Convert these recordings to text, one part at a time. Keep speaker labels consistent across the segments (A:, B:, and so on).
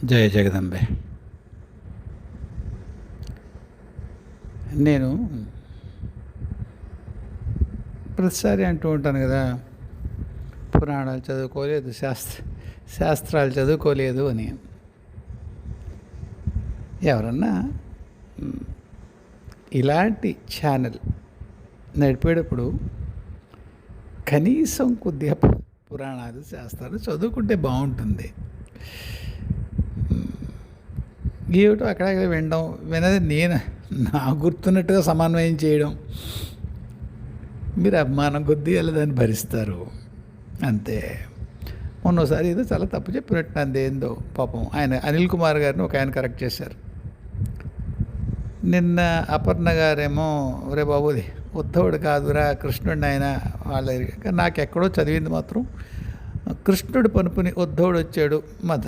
A: జయ జగదంబే. నేను ప్రతిసారి అంటూ ఉంటాను కదా, పురాణాలు చదువుకోలేదు, శాస్త్రాలు చదువుకోలేదు అని. ఎవరన్నా ఇలాంటి ఛానల్ నడిపేటప్పుడు కనీసం కొద్దిగా పురాణాలు శాస్త్రాలు చదువుకుంటే బాగుంటుంది. ఏమిటో అక్కడక్కడ వినడం, వినది నేను నా గుర్తున్నట్టుగా సమన్వయం చేయడం, మీరు అభిమానం కొద్దీ అలా దాన్ని భరిస్తారు అంతే. మొన్నోసారి ఏదో చాలా తప్పు చెప్పినట్టు అందేందో పాపం ఆయన అనిల్ కుమార్ గారిని ఒక ఆయన కరెక్ట్ చేశారు. నిన్న అపర్ణ గారేమో రే బాబుది ఉద్ధవుడు కాదురా కృష్ణుడిని ఆయన వాళ్ళ నాకెక్కడో చదివింది మాత్రం కృష్ణుడు పనుపుని ఉద్ధవుడు వచ్చాడు మత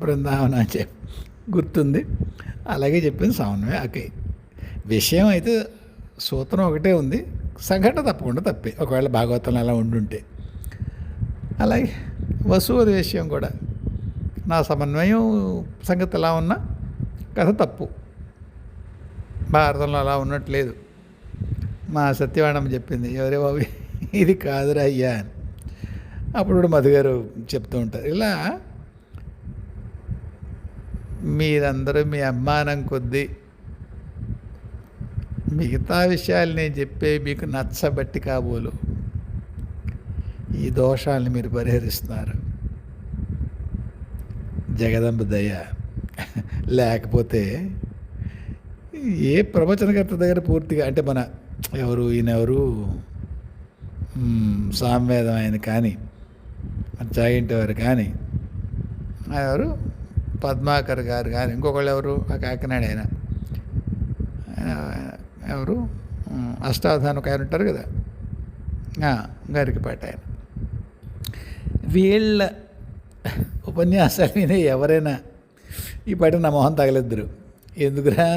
A: బృందావన చెప్పి గుర్తుంది. అలాగే చెప్పింది సమన్వయం. ఓకే, విషయం అయితే సూత్రం ఒకటే ఉంది, సంఘటన తప్పకుండా తప్పే ఒకవేళ భాగవతంలో అలా ఉండుంటే. అలాగే వసువుల విషయం కూడా నా సమన్వయం సంగతి ఎలా ఉన్నా కథ తప్పు, భారతంలో అలా ఉన్నట్లేదు. మా సత్యవాణమ్మ చెప్పింది, ఎవరే బాబు ఇది కాదురా అయ్యా అని. అప్పుడు మధు గారు చెప్తూ ఉంటారు. ఇలా మీరందరూ మీ అభిమానం కొద్దీ మిగతా విషయాలు నేను చెప్పే మీకు నచ్చబట్టి కాబోలు ఈ దోషాలను మీరు పరిహరిస్తున్నారు. జగదంబ దయ లేకపోతే ఏ ప్రవచనకర్త దగ్గర పూర్తిగా అంటే మన ఈయనెవరు సామవేదం ఆయన కానీ చాగింటి వారు కానీ ఎవరు పద్మాకర్ గారు కానీ ఇంకొకళ్ళు ఎవరు ఆ కాకినాడ ఆయన ఎవరు అష్టావధానం ఒక ఆయన ఉంటారు కదా గారికిపాటి ఆయన, వీళ్ళ ఉపన్యాసాలు వినే ఎవరైనా ఈ పాట నా మొహం తగలిద్దరు. ఎందుకురా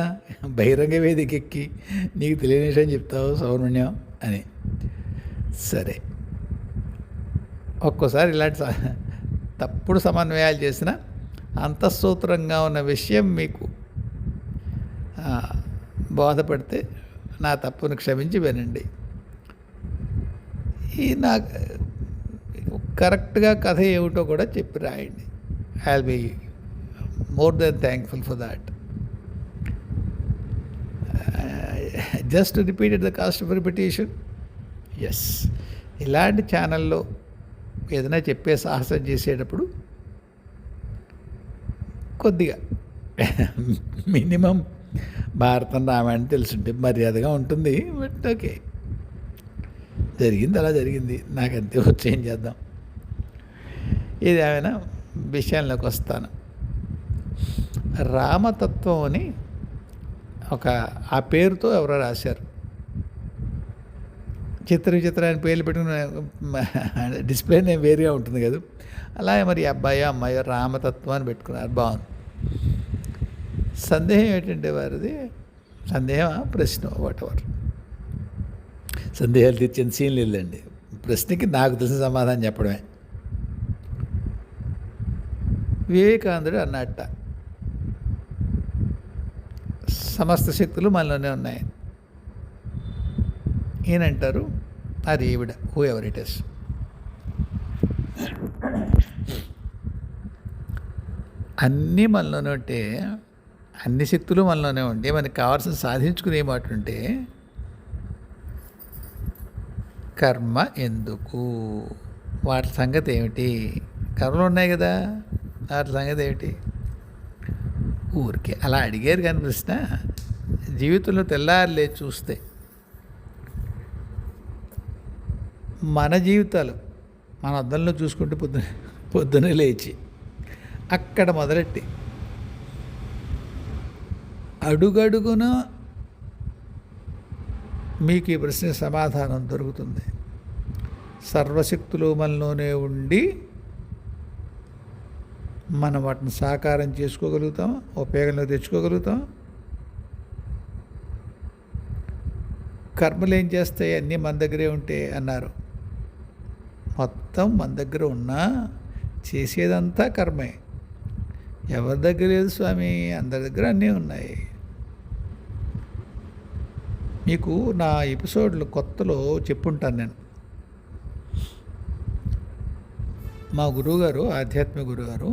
A: బహిరంగ వేదికెక్కి నీకు తెలియని విషయం చెప్తావు సౌర్మణ్యం అని. సరే, ఒక్కోసారి ఇలాంటి తప్పుడు సమన్వయాలు చేసిన అంతఃసూత్రంగా ఉన్న విషయం మీకు బోధపడితే నా తప్పును క్షమించి వినండి. ఈ నాకు కరెక్ట్గా కథ ఏమిటో కూడా చెప్పి రాయండి. I will be more than thankful for that. Just repeat at the cost of repetition. Yes, ఇలాంటి ఛానల్లో ఏదైనా చెప్పే సాహసం చేసేటప్పుడు కొద్దిగా మినిమం భారతం రామాయణం తెలుసుంటే మర్యాదగా ఉంటుంది. బట్ ఓకే, జరిగింది అలా జరిగింది, నాకంతే వచ్చి ఏం చేద్దాం. ఇది ఏమైనా విషయంలోకి వస్తాను. రామతత్వం అని ఆ పేరుతో ఎవరో రాశారు. చిత్రాన్ని పేర్లు పెట్టుకుని డిస్ప్లే నేమ్ వేరుగా ఉంటుంది కదా, అలాగే మరి అబ్బాయో అమ్మాయో రామతత్వం అని పెట్టుకున్నారు. బాగుంది. సందేహం ఏంటంటే వారిది, సందేహమా ప్రశ్న వాటెవర్, సందేహాలు తీర్చిన సీన్లు వెళ్ళండి. ప్రశ్నకి నాకు తెలిసిన సమాధానం చెప్పడమే. వివేకానందుడు అన్నట్ట సమస్త శక్తులు మనలోనే ఉన్నాయి. ఈయనంటారు అది ఈవిడ, హూ ఎవర్ ఇట్ ఇస్. అన్నీ మనలోనే ఉంటే, అన్ని శక్తులు మనలోనే ఉంటే, మనకి కావాల్సిన సాధించుకునే మాట ఉంటే కర్మ ఎందుకు, వాటి సంగతి ఏమిటి? కర్మలు ఉన్నాయి కదా, వాటి సంగతి ఏమిటి? ఊరికే అలా అడిగారు కానీ ప్రశ్న. జీవితంలో తెల్లారులే చూస్తే మన జీవితాలు మన అద్దంలో చూసుకుంటే పొద్దునే లేచి అక్కడ మొదలెట్టి అడుగడుగున మీకు ఈ ప్రశ్న సమాధానం దొరుకుతుంది. సర్వశక్తులు మనలోనే ఉండి మనం వాటిని సాకారం చేసుకోగలుగుతాం, ఉపయోగంలో తెచ్చుకోగలుగుతాం. కర్మలు ఏం చేస్తాయి, అన్నీ మన దగ్గరే ఉంటే అన్నారు. మొత్తం మన దగ్గర ఉన్నా చేసేదంతా కర్మే. ఎవరి దగ్గర లేదు స్వామి, అందరి దగ్గర అన్నీ ఉన్నాయి. మీకు నా ఎపిసోడ్లు కొత్తలో చెప్పుంటాను నేను. మా గురువుగారు, ఆధ్యాత్మిక గురువుగారు,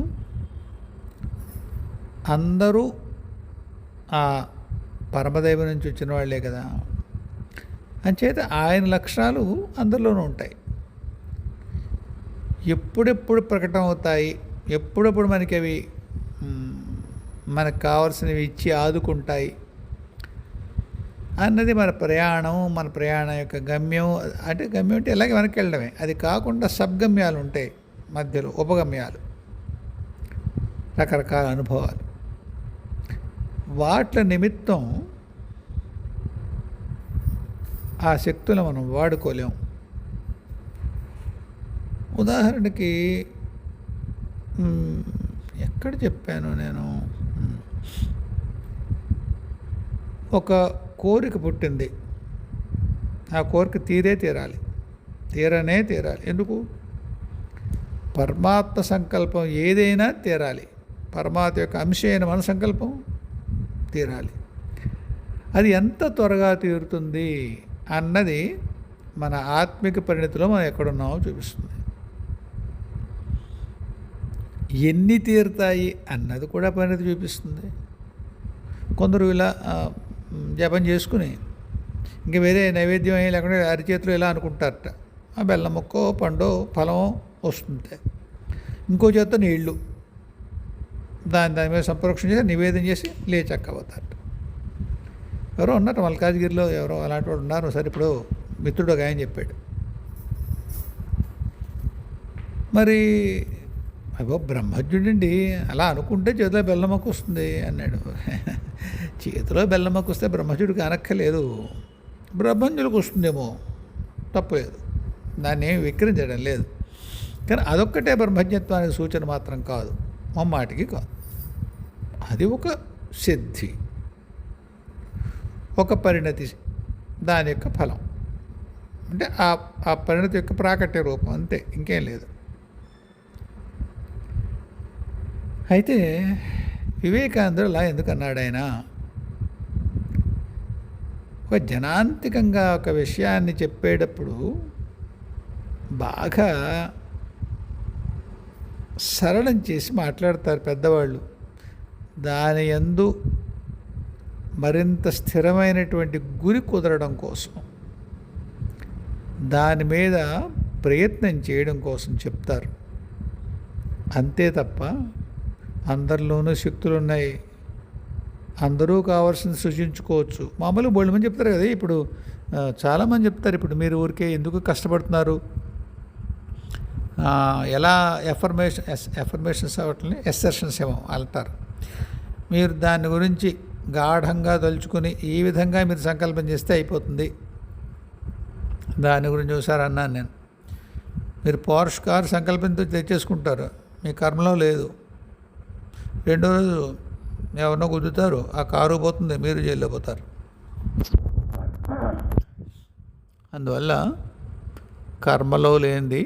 A: అందరూ ఆ పరమదైవం నుంచి వచ్చిన వాళ్ళే కదా, అంచేత ఆయన లక్షణాలు అందరిలోనూ ఉంటాయి. ఎప్పుడెప్పుడు ప్రకటన అవుతాయి, ఎప్పుడెప్పుడు మనకి అవి మనకు కావాల్సినవి ఇచ్చి ఆదుకుంటాయి అన్నది మన ప్రయాణం యొక్క గమ్యం. అంటే గమ్యం అంటే ఇలాగే వెనక్కి వెళ్ళడమే. అది కాకుండా సబ్గమ్యాలు ఉంటాయి మధ్యలో, ఉపగమ్యాలు, రకరకాల అనుభవాలు. వాటి నిమిత్తం ఆ శక్తులను మనం వాడుకోలేం. ఉదాహరణకి ఎక్కడ చెప్పాను నేను, ఒక కోరిక పుట్టింది, ఆ కోరిక తీరాలి. ఎందుకు? పరమాత్మ సంకల్పం ఏదైనా తీరాలి. పరమాత్మ యొక్క అంశమైన మన సంకల్పం తీరాలి. అది ఎంత త్వరగా తీరుతుంది అన్నది మన ఆత్మిక పరిణతిలో మనం ఎక్కడున్నామో చూపిస్తుంది. ఎన్ని తీరుతాయి అన్నది కూడా పరిణతి చూపిస్తుంది. కొందరు ఇలా జపం చేసుకుని ఇంక వేరే నైవేద్యం ఏం లేకుండా అరిచేతులు ఇలా అనుకుంటారట, ఆ బెల్లం ముక్కో పండో ఫలమో వస్తుంది. ఇంకో చేత నీళ్ళు దాని మీద సంప్రోక్షణ చేసి నివేదన చేసి లేచక్కపోతారట. ఎవరో ఉన్నారు మల్కాజ్గిరిలో, ఎవరో అలాంటి వాడు ఉన్నారు. సరే, ఇప్పుడు మిత్రుడు ఒక ఆయన చెప్పాడు, మరి అగో బ్రహ్మజ్ఞుడండి అలా అనుకుంటే చేతిలో బెల్లమ్మకు వస్తుంది అన్నాడు. చేతిలో బెల్లమ్మకు వస్తే బ్రహ్మజ్ఞుడు కానక్కర్లేదు, బ్రహ్మజ్ఞులకు వస్తుందేమో, తప్పులేదు, దాన్ని ఏమి విక్రించడం లేదు. కానీ అదొక్కటే బ్రహ్మజ్ఞత్వానికి సూచన మాత్రం కాదు, మమ్మాటికి కాదు. అది ఒక సిద్ధి, ఒక పరిణతి, దాని యొక్క ఫలం. అంటే ఆ పరిణతి యొక్క ప్రాకట్య రూపం, అంతే, ఇంకేం లేదు. అయితే వివేకానందుడు అలా ఎందుకు అన్నాడు? ఆయన ఒక జనాంతికంగా ఒక విషయాన్ని చెప్పేటప్పుడు బాగా సరళం చేసి మాట్లాడతారు పెద్దవాళ్ళు. దాని యందు మరింత స్థిరమైనటువంటి గురి కుదరడం కోసం, దాని మీద ప్రయత్నం చేయడం కోసం చెప్తారు. అంతే తప్ప అందరిలోనూ శక్తులు ఉన్నాయి, అందరూ కావాల్సింది సృష్టించుకోవచ్చు. మామూలుగా బోల్డ్ మంది చెప్తారు కదా, ఇప్పుడు చాలామంది చెప్తారు, ఇప్పుడు మీరు ఊరికే ఎందుకు కష్టపడుతున్నారు, ఎలా ఎఫర్మేషన్స్ అవ్వట్లని ఎస్సర్షన్స్ ఏమో అంటారు. మీరు దాని గురించి గాఢంగా తలుచుకొని ఈ విధంగా మీరు సంకల్పం చేస్తే అయిపోతుంది. దాని గురించి ఒకసారి అన్నాను నేను. మీరు పోర్ష్ కారు సంకల్పంతో తెచ్చేసుకుంటారు, మీ కర్మలో లేదు. రెండో రోజు ఎవరినో గుద్దుతారు, ఆ కారు పోతుంది, మీరు జైల్లో పోతారు. అందువల్ల కర్మలో లేనిది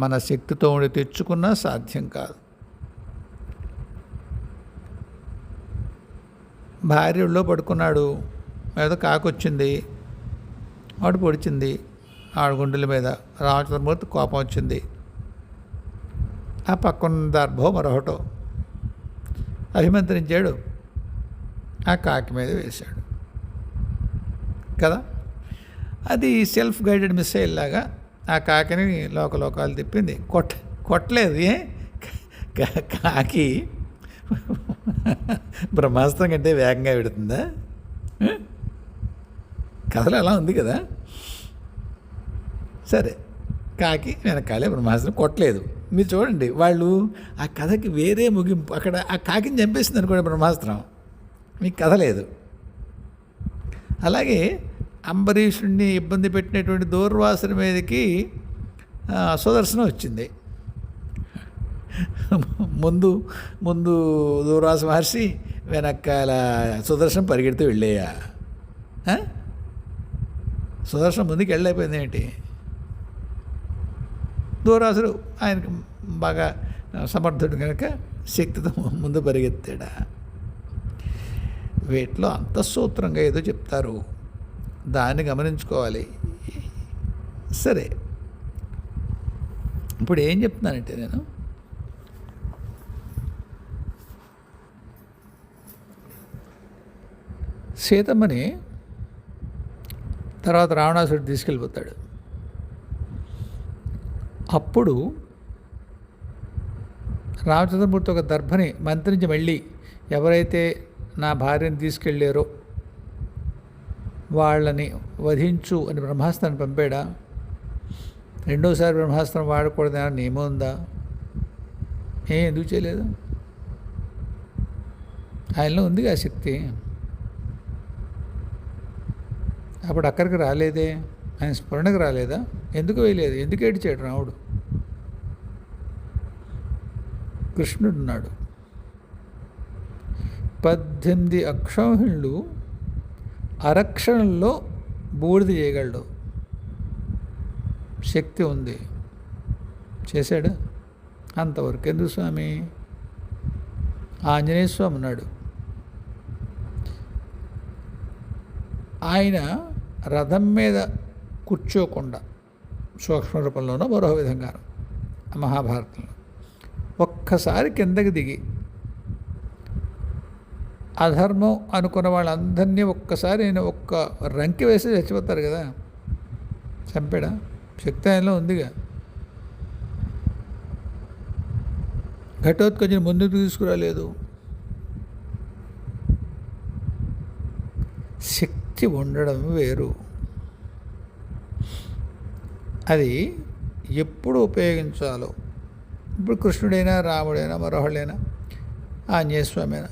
A: మన శక్తితో ఉండి తెచ్చుకున్నా సాధ్యం కాదు. భార్యలో పడుకున్నాడు, మీద కాకొచ్చింది, వాడు పొడిచింది, ఆడు గుండెల మీద. రామచంద్రమూర్తి కోపం వచ్చింది, ఆ పక్కన దర్భో మరొకటో అభిమంత్రించాడు, ఆ కాకి మీద వేశాడు కదా. అది సెల్ఫ్ గైడెడ్ మిసైల్ లాగా ఆ కాకిని లోకలోకాలు తిప్పింది. కొట్టలేదు. కాకి బ్రహ్మాస్త్రం కంటే వేగంగా పెడుతుందా? కథలు అలా ఉంది కదా. సరే, కాకి వెనకాలే బ్రహ్మాస్త్రం కొట్టలేదు. మీరు చూడండి, వాళ్ళు ఆ కథకి వేరే ముగింపు, అక్కడ ఆ కాకిని చంపేసింది అనుకోండి బ్రహ్మాస్త్రం, మీకు కథ లేదు. అలాగే అంబరీషుడిని ఇబ్బంది పెట్టినటువంటి దూర్వాసుని మీదకి సుదర్శనం వచ్చింది. ముందు దూర్వాస మహర్షి, వెనకాల సుదర్శనం పరిగెడుతూ వెళ్ళేయా. సుదర్శనం ముందుకు వెళ్ళైపోయింది ఏంటి? దూర్వాసుడు ఆయనకు బాగా సమర్థుడు కనుక శక్తితో ముందు పరిగెత్తాడా? వీటిలో అంతఃసూత్రంగా ఏదో చెప్తారు, దాన్ని గమనించుకోవాలి. సరే, ఇప్పుడు ఏం చెప్తున్నానంటే నేను సీతమ్మని తర్వాత రావణాసురుడు తీసుకెళ్ళిపోతాడు. అప్పుడు రామచంద్రమూర్తి ఒక దర్భని మంత్రించి మళ్ళీ ఎవరైతే నా భార్యను తీసుకెళ్ళారో వాళ్ళని వధించు అని బ్రహ్మాస్త్రాన్ని పంపాడా? రెండోసారి బ్రహ్మాస్త్రం వాడకూడదని నియమం ఉందా? ఎందుకు చేయలేదు? ఆయనలో ఉంది ఆ శక్తి. అప్పుడు అక్కడికి రాలేదే, ఆయన స్ఫురణకు రాలేదా? ఎందుకు వేయలేదు? ఎందుకు ఏడిచాడు రాముడు? కృష్ణుడున్నాడు. 18 అక్షౌహిణులు అరక్షణంలో బూడిద చేయగలడు. శక్తి ఉంది, చేశాడా? అంతవరకు ఎందుకు స్వామి? ఆంజనేయ స్వామి ఉన్నాడు. ఆయన రథం మీద కూర్చోకుండా సూక్ష్మ రూపంలోనో మరో విధంగా మహాభారతంలో ఒక్కసారి కిందకి దిగి అధర్మం అనుకున్న వాళ్ళందరినీ ఒక్కసారి నేను ఒక్క రంకి వేసి చచ్చిపోతారు కదా, చంపాడా? శక్తి ఆయనలో ఉందిగా. ఘటోత్కచుని ముందుకు తీసుకురాలేదు. శక్తి ఉండడం వేరు, అది ఎప్పుడు ఉపయోగించాలో. ఇప్పుడు కృష్ణుడైనా రాముడైనా మరొకళ్ళైనా ఆంజనేయస్వామి అయినా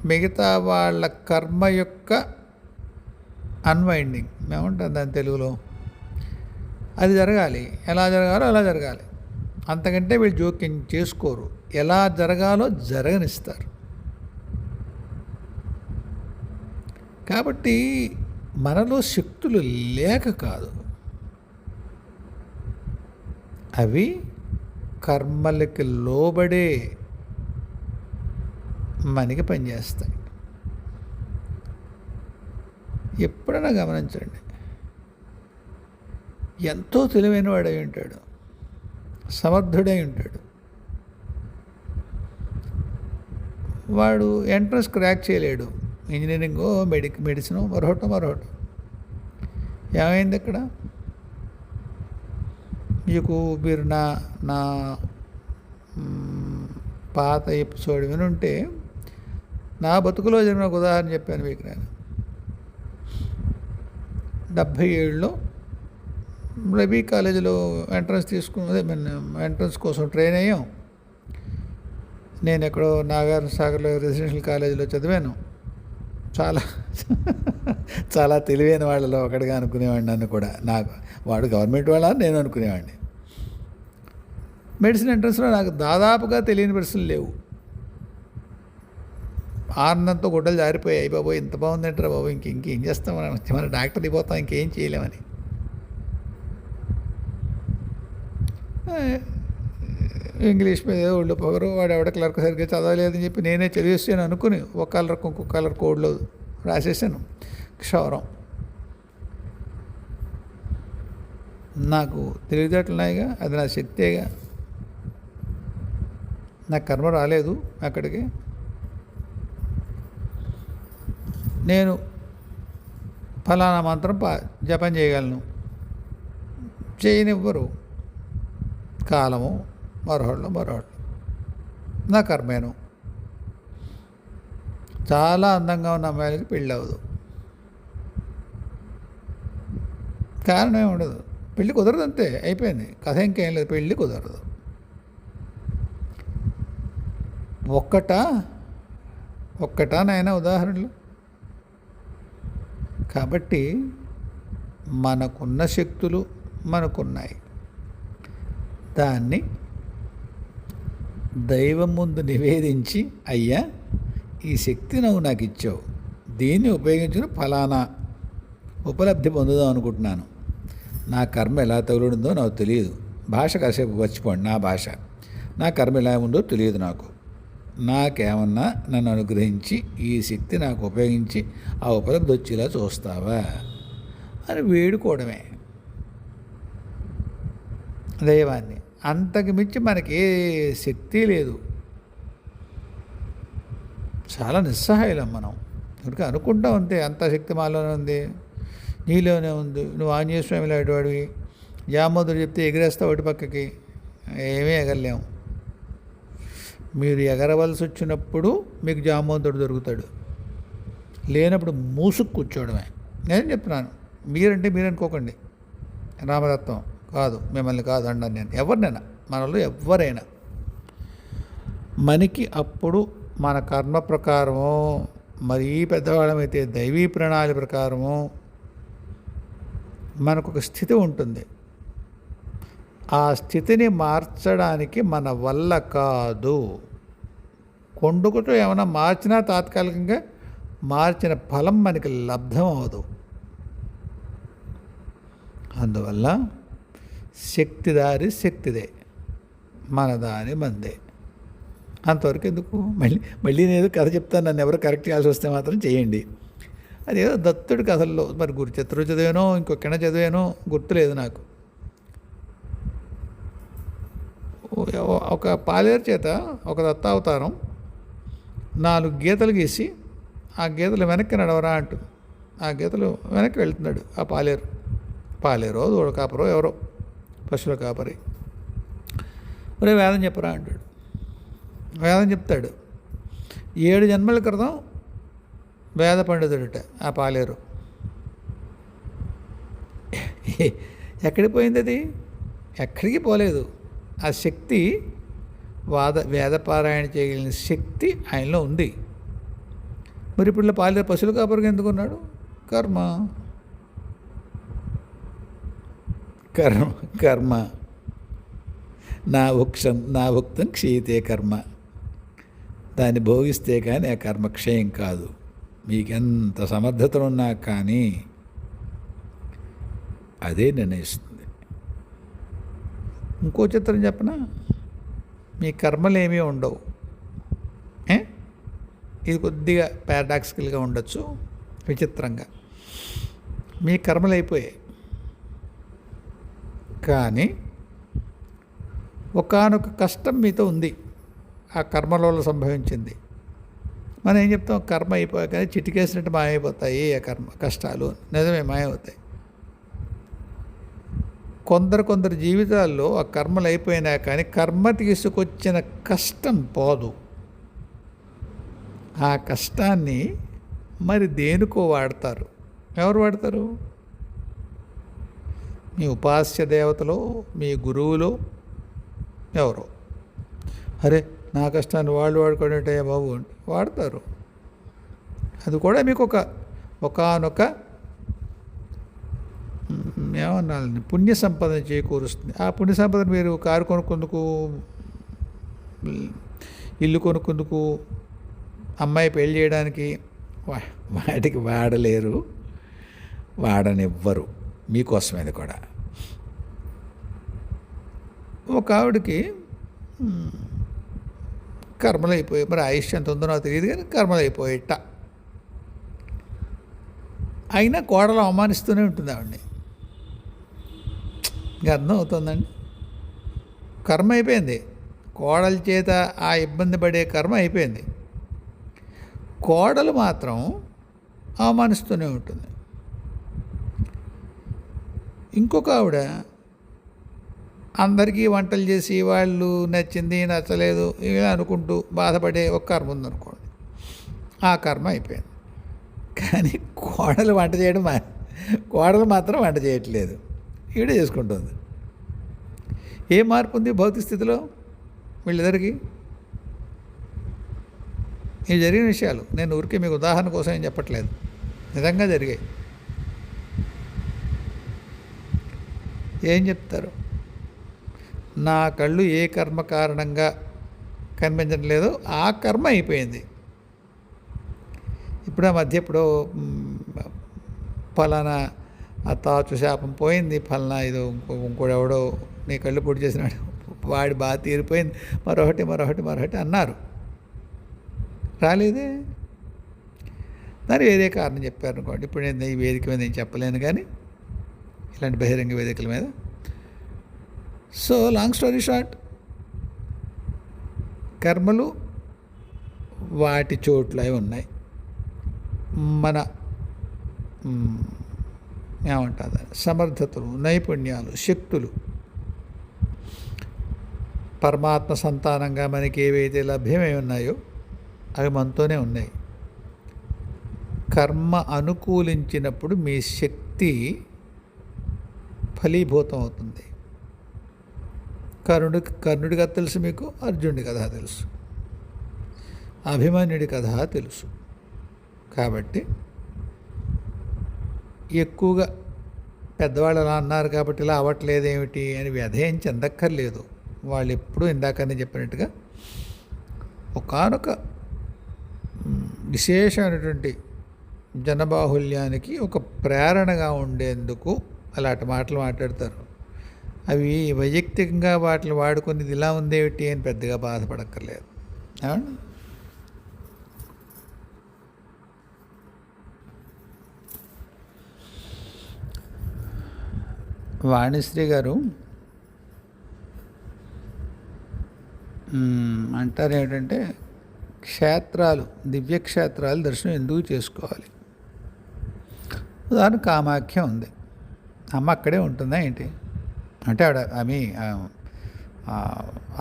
A: మిగతా వాళ్ళ కర్మ యొక్క అన్వైండింగ్ మేముంటాం దాని తెలుగులో, అది జరగాలి. ఎలా జరగాలో అలా జరగాలి. అంతకంటే వీళ్ళు జోక్యం చేసుకోరు. ఎలా జరగాలో జరగనిస్తారు. కాబట్టి మనలో శక్తులు లేక కాదు, అవి కర్మలకి లోబడే మనకి పనిచేస్తాయి. ఎప్పుడైనా గమనించండి, ఎంతో తెలివైన వాడై ఉంటాడు, సమర్థుడై ఉంటాడు, వాడు ఎంట్రన్స్ క్రాక్ చేయలేడు. ఇంజనీరింగో మెడిసినో మరొకటి. ఏమైంది అక్కడ? మీరు నా పాత ఎపిసోడ్ వినుంటే నా బతుకులో జరిగిన ఒక ఉదాహరణ చెప్పాను మీకు. నేను 77లో రబీ కాలేజీలో ఎంట్రన్స్ ఎంట్రన్స్ కోసం ట్రైన్ అయ్యాం. నేను ఎక్కడో నాగార్జునసాగర్లో రెసిడెన్షియల్ కాలేజీలో చదివాను. చాలా తెలివైన వాళ్ళలో ఒకటిగా అనుకునేవాడిని. నన్ను కూడా వాడు గవర్నమెంట్ వాళ్ళ నేను అనుకునేవాడిని. మెడిసిన్ ఎంట్రన్స్లో నాకు దాదాపుగా తెలియని ప్రశ్నలు లేవు. ఆనందంతో గుడ్డలు జారిపోయాయి. బాబోయ్ ఇంత బాగుందంటారా బాబు, ఇంకేం చేస్తాం మన డాక్టర్ అయిపోతాం, ఇంకేం చేయలేమని. ఇంగ్లీష్ మీద ఒళ్ళు పొగరు, వాడు ఎవడ క్లర్క్ సరిగ్గా చదవలేదని చెప్పి నేనే చదివేసాను అనుకుని ఒక కలర్ ఇంకొక కలర్ కోడ్లో రాసేసాను. క్షౌరం. నాకు తెలివితేటలున్నాయిగా, అది నా శక్తేగా. నాకు కర్మ రాలేదు అక్కడికి. నేను ఫలానా మంత్రం జపం చేయగలను, చేయనివ్వరు. కాలము మరొకళ్ళు నా కర్మేను. చాలా అందంగా ఉన్న అమ్మాయిలకి పెళ్ళి అవ్వదు. కారణం ఏమి ఉండదు, పెళ్ళి కుదరదు, అంతే, అయిపోయింది కథ. ఇంకేం లేదు, పెళ్ళి కుదరదు. ఒక్కటా నాయన ఉదాహరణలు. కాబట్టి మనకున్న శక్తులు మనకున్నాయి. దాన్ని దైవం ముందు నివేదించి, అయ్యా ఈ శక్తి నువ్వు నాకు ఇచ్చావు, దీన్ని ఉపయోగించుకుని ఫలానా ఉపలబ్ధి పొందుదాం అనుకుంటున్నాను. నా కర్మ ఎలా తగులుందో నాకు తెలియదు. భాష కాసేపు వచ్చిపోండి, నా భాష, నా కర్మ ఎలా ఉందో తెలియదు నాకు. నాకేమన్నా నన్ను అనుగ్రహించి ఈ శక్తి నాకు ఉపయోగించి ఆ ఉపలబ్ధి వచ్చేలా చూస్తావా అని వేడుకోవడమే దైవాన్ని. అంతకు మించి మనకి ఏ శక్తి లేదు. చాలా నిస్సహాయులం మనం. ఇక అనుకుంటాం అంతే, అంత శక్తి మాలోనే ఉంది, నీలోనే ఉంది. నువ్వు ఆంజనేయ స్వామి లాంటి వాడివి, జామోదుడు చెప్తే ఎగిరేస్తావు ఒకటి పక్కకి, ఏమీ ఎగరలేము. మీరు ఎగరవలసి వచ్చినప్పుడు మీకు జామోదుడు దొరుకుతాడు, లేనప్పుడు మూసుకు కూర్చోవడమే. నేను చెప్తున్నాను, మీరంటే మీరు అనుకోకండి, రామరత్నం కాదు, మిమ్మల్ని కాదు అన్నాను నేను. ఎవరినైనా, మనలో ఎవరైనా మనకి అప్పుడు మన కర్మ ప్రకారము, మరీ పెద్దవాళ్ళమైతే దైవీ ప్రణాళిక ప్రకారము మనకు ఒక స్థితి ఉంటుంది. ఆ స్థితిని మార్చడానికి మన వల్ల కాదు. కొండుకుతో ఏమైనా మార్చినా తాత్కాలికంగా మార్చిన ఫలం మనకి లబ్ధం అవ్వదు. అందువల్ల శక్తిదారి శక్తిదే, మన దారి మందే. అంతవరకు ఎందుకు? మళ్ళీ నేను కథ చెప్తాను, నన్ను ఎవరు కరెక్ట్ చేయాల్సి వస్తే మాత్రం చేయండి. అదేదో దత్తుడి కథల్లో మరి గురుచరిత్ర చదివానో ఇంకొకైనా చదివానో గుర్తులేదు నాకు. ఒక పాలేరు చేత ఒక దత్తావతారం 4 గీతలు గీసి ఆ గీతలు వెనక్కి నడవరా అంటూ ఆ గీతలు వెనక్కి వెళ్తున్నాడు ఆ పాలేరో దూడ కాపరో ఎవరో పశువుల కాపరి. ఒరే వేదం చెప్పరా అంటాడు. వేదం చెప్తాడు. 7 జన్మల క్రితం వేద పండితుడట ఆ పాలేరు. ఎక్కడికి పోయింది అది? ఎక్కడికి పోలేదు. ఆ శక్తి వేదపారాయణ చేయగలిగిన శక్తి ఆయనలో ఉంది. మరి ఇప్పుడు పాలేరు పశువుల కాపరికి ఎందుకున్నాడు? కర్మ నా భుక్తం క్షీతే కర్మ. దాన్ని భోగిస్తే కానీ ఆ కర్మ క్షయం కాదు. మీకెంత సమర్థతలున్నా కానీ అదే నిర్ణయిస్తుంది. ఇంకో చిత్రం చెప్పనా? మీ కర్మలు ఏమీ ఉండవు. ఇది కొద్దిగా పారాడాక్సికల్గా ఉండొచ్చు, విచిత్రంగా. మీ కర్మలు అయిపోయాయి, కానీ ఒకానొక కష్టం మీతో ఉంది, ఆ కర్మలో సంభవించింది. మనం ఏం చెప్తాం? కర్మ అయిపోయాక కానీ చిటికేసినట్టు మాయమైపోతాయి ఆ కష్టాలు. నిజమే, మాయమవుతాయి. కొందరు జీవితాల్లో ఆ కర్మలు అయిపోయినా కానీ కర్మ తీసుకొచ్చిన కష్టం పోదు. ఆ కష్టాన్ని మరి దేనికో వాడతారు. ఎవరు వాడతారు? మీ ఉపాస్య దేవతలో, మీ గురువులో ఎవరో. అరే నా కష్టాన్ని వాళ్ళు వాడుకోవడంటే బాబు వాడతారు. అది కూడా మీకు ఒకానొక ఏమన్నాళ్ళని పుణ్య సంపదన చేకూరుస్తుంది. ఆ పుణ్య సంపదను మీరు కారు కొనుక్కుందుకు, ఇల్లు కొనుక్కుందుకు, అమ్మాయి పెళ్లి చేయడానికి వాటికి వాడలేరు, వాడనివ్వరు. మీకోసమేది కూడా. ఒక ఆవిడకి కర్మలు అయిపోయాయి. మరి ఆయుష్ ఎంత ఉందో నాకు తెలియదు, కానీ కర్మలు అయిపోయేట. అయినా కోడలు అవమానిస్తూనే ఉంటుంది ఆవిడ్ని. ఇంకా అర్థం అవుతుందండి. కర్మ అయిపోయింది, కోడల చేత ఆ ఇబ్బంది పడే కర్మ అయిపోయింది. కోడలు మాత్రం అవమానిస్తూనే ఉంటుంది. ఇంకొక ఆవిడ అందరికీ వంటలు చేసి వాళ్ళు నచ్చింది నచ్చలేదు ఇలా అనుకుంటూ బాధపడే ఒక కర్మ ఉందనుకోండి, ఆ కర్మ అయిపోయింది. కానీ కోడలు మాత్రం వంట చేయట్లేదు, ఈవిడ చేసుకుంటుంది. ఏ మార్పు ఉంది భౌతిక స్థితిలో వీళ్ళిద్దరికీ? ఇవి జరిగిన విషయాలు. నేను ఊరికే మీకు ఉదాహరణ కోసం ఏం చెప్పట్లేదు, నిజంగా జరిగాయి. ఏం చెప్తారు? నా కళ్ళు ఏ కర్మ కారణంగా కనిపించడం లేదో ఆ కర్మ అయిపోయింది. ఇప్పుడు ఆ మధ్య ఎప్పుడో ఫలానా ఆ తాచు శాపం పోయింది, ఫలానా ఇదో ఇంకోడెవడో నీ కళ్ళు పొడి చేసినాడు, వాడి బాధ తీరిపోయింది, మరొకటి అన్నారు. రాలేదే. దాని వేరే కారణం చెప్పారనుకోండి. ఇప్పుడు నేను ఈ వేదిక మీద నేను చెప్పలేను, కానీ ఇలాంటి బహిరంగ వేదికల మీద. సో లాంగ్ స్టోరీ షార్ట్, కర్మలు వాటి చోట్ల ఉన్నాయి. మన ఏమంటారు, సమర్థతలు, నైపుణ్యాలు, శక్తులు, పరమాత్మ సంతానంగా మనకి ఏవైతే లభ్యమై ఉన్నాయో అవి మనతోనే ఉన్నాయి. కర్మ అనుకూలించినప్పుడు మీ శక్తి ఫలీభూతం అవుతుంది. కర్ణుడి కథ తెలుసు మీకు, అర్జునుడి కథ తెలుసు, అభిమన్యుడి కథ తెలుసు. కాబట్టి ఎక్కువగా పెద్దవాళ్ళు అలా అన్నారు కాబట్టి ఇలా అవ్వట్లేదేమిటి అని వ్యధేయం చెందక్కర్లేదు. వాళ్ళు ఎప్పుడూ ఇందాకనే చెప్పినట్టుగా ఒకానొక విశేషమైనటువంటి జనబాహుల్యానికి ఒక ప్రేరణగా ఉండేందుకు అలాంటి మాటలు మాట్లాడతారు. అవి వైయక్తికంగా వాటిని వాడుకునేది ఇలా ఉందేమిటి అని పెద్దగా బాధపడక్కర్లేదు. ఏమండి? వాణిశ్రీ గారు అంటారు ఏంటంటే, క్షేత్రాలు, దివ్యక్షేత్రాలు దర్శనం ఎందుకు చేసుకోవాలి? ఉదాహరణ కామాఖ్య ఉంది, అమ్మ అక్కడే ఉంటుందా ఏంటి అంటే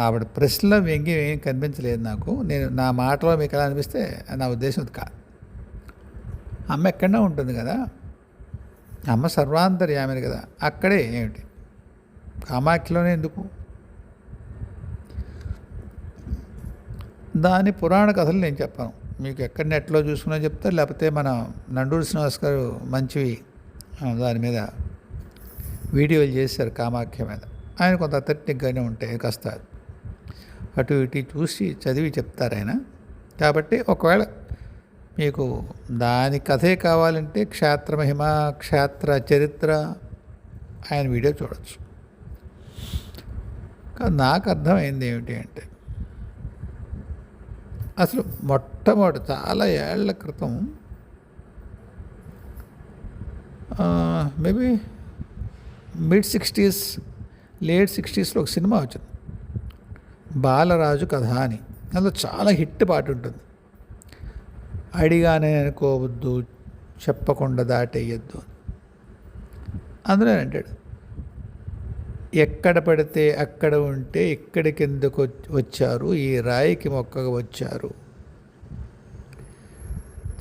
A: ఆవిడ ప్రశ్నలో వ్యంగ్యం ఏం కనిపించలేదు నాకు. నా మాటలో మీకు ఎలా అనిపిస్తే నా ఉద్దేశం అది కాదు. అమ్మ ఎక్కడనే ఉంటుంది కదా, అమ్మ సర్వాంతర్యామిని కదా, అక్కడే ఏమిటి కామాఖ్యలోనే ఎందుకు? దాని పురాణ కథలు నేను చెప్పాను మీకు, ఎక్కడ నెట్లో చూసుకున్నా చెప్తారు, లేకపోతే మన నండూరి శ్రీనివాస్ గారు మంచివి దాని మీద వీడియోలు చేశారు కామాఖ్య మీద. ఆయన కొంత అథెంటిక్గానే ఉంటాయి, కాస్త అటు ఇటు చూసి చదివి చెప్తారు ఆయన. కాబట్టి ఒకవేళ మీకు దాని కథే కావాలంటే క్షేత్ర మహిమ, క్షేత్ర చరిత్ర ఆయన వీడియో చూడవచ్చు. కానీ నాకు అర్థమైంది ఏమిటి అంటే, అసలు మొట్టమొదటి చాలా ఏళ్ల క్రితం, మేబీ mid-60s, late 60sలో ఒక సినిమా వచ్చింది, బాలరాజు కథ అని. అందులో చాలా హిట్ పాట ఉంటుంది, అడిగానే అనుకోవద్దు, చెప్పకుండా దాటేయద్దు. అందులో అంటాడు, ఎక్కడ పడితే అక్కడ ఉంటే ఇక్కడికి ఎందుకు వచ్చారు, ఈ రాయికి మొక్కగా వచ్చారు.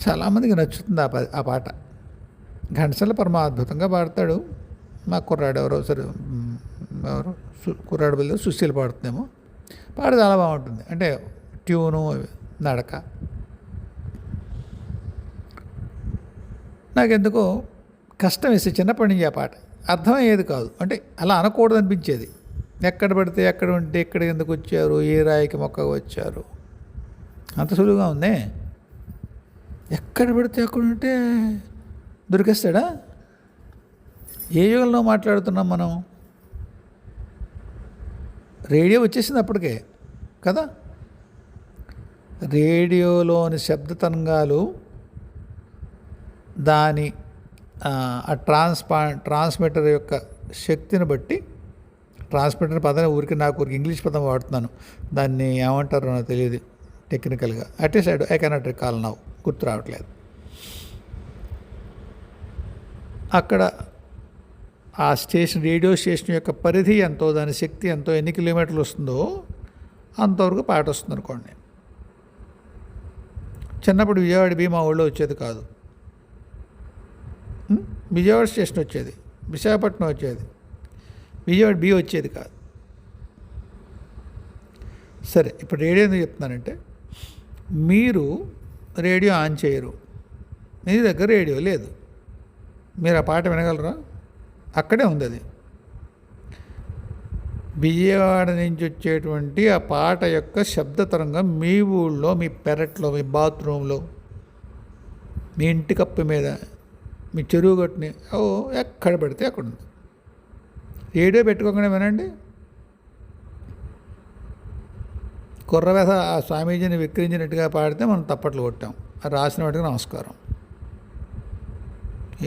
A: చాలామందికి నచ్చుతుంది ఆ పాట. ఘంటసాల పరమాద్భుతంగా పాడతాడు. మా కుర్రాడు ఎవరో కుర్రాడు బదులు సుశీల పాడుతుందేమో, పాట చాలా బాగుంటుంది. అంటే ట్యూను, నడక. నాకెందుకో కష్టం వేసి చిన్నప్పటి నుంచి ఆ పాట అర్థమయ్యేది కాదు. అంటే అలా అనకూడదు అనిపించేది. ఎక్కడ పడితే ఎక్కడ ఉంటే ఎక్కడ ఎందుకు వచ్చారు, ఏ రాయికి మొక్కగా వచ్చారు, అంత సులువుగా ఉందే. ఎక్కడ పడితే అక్కడ ఉంటే దొరికేస్తాడా? ఏ యుగంలో మాట్లాడుతున్నాం మనం? రేడియో వచ్చేసింది అప్పటికే కదా. రేడియోలోని శబ్ద తరంగాలు దాని ఆ ట్రాన్స్మిటర్ యొక్క శక్తిని బట్టి, ట్రాన్స్మిటర్ పదం ఊరికి ఇంగ్లీష్ పదం వాడుతున్నాను, దాన్ని ఏమంటారో నాకు తెలియదు టెక్నికల్గా. At least I cannot recall now, గుర్తు రావట్లేదు. అక్కడ ఆ రేడియో స్టేషన్ యొక్క పరిధి ఎంతో, దాని శక్తి ఎంతో, ఎన్ని కిలోమీటర్లు వస్తుందో అంతవరకు పాట వస్తుంది అనుకోండి. చిన్నప్పుడు విజయవాడ బి మా ఊళ్ళో వచ్చేది కాదు. విజయవాడ స్టేషన్ వచ్చేది, విశాఖపట్నం వచ్చేది, విజయవాడ బి వచ్చేది కాదు. సరే, ఇప్పుడు రేడియో ఎందుకు చెప్తున్నానంటే, మీరు రేడియో ఆన్ చేయరు, మీ దగ్గర రేడియో లేదు, మీరు ఆ పాట వినగలరా? అక్కడే ఉంది అది. విజయవాడ నుంచి వచ్చేటువంటి ఆ పాట యొక్క శబ్ద తరంగం మీ ఊళ్ళో, మీ పెరట్లో, మీ బాత్రూంలో, మీ ఇంటి కప్పు మీద, మీ చెరువు గట్టుని ఎక్కడ పెడితే అక్కడ ఉంది. రేడియో పెట్టుకోకుండా వినండి, కుర్రవేధ ఆ స్వామీజీని విక్రించినట్టుగా పాడితే మనం తప్పట్లు కొట్టాం. రాసిన వాటికి నమస్కారం.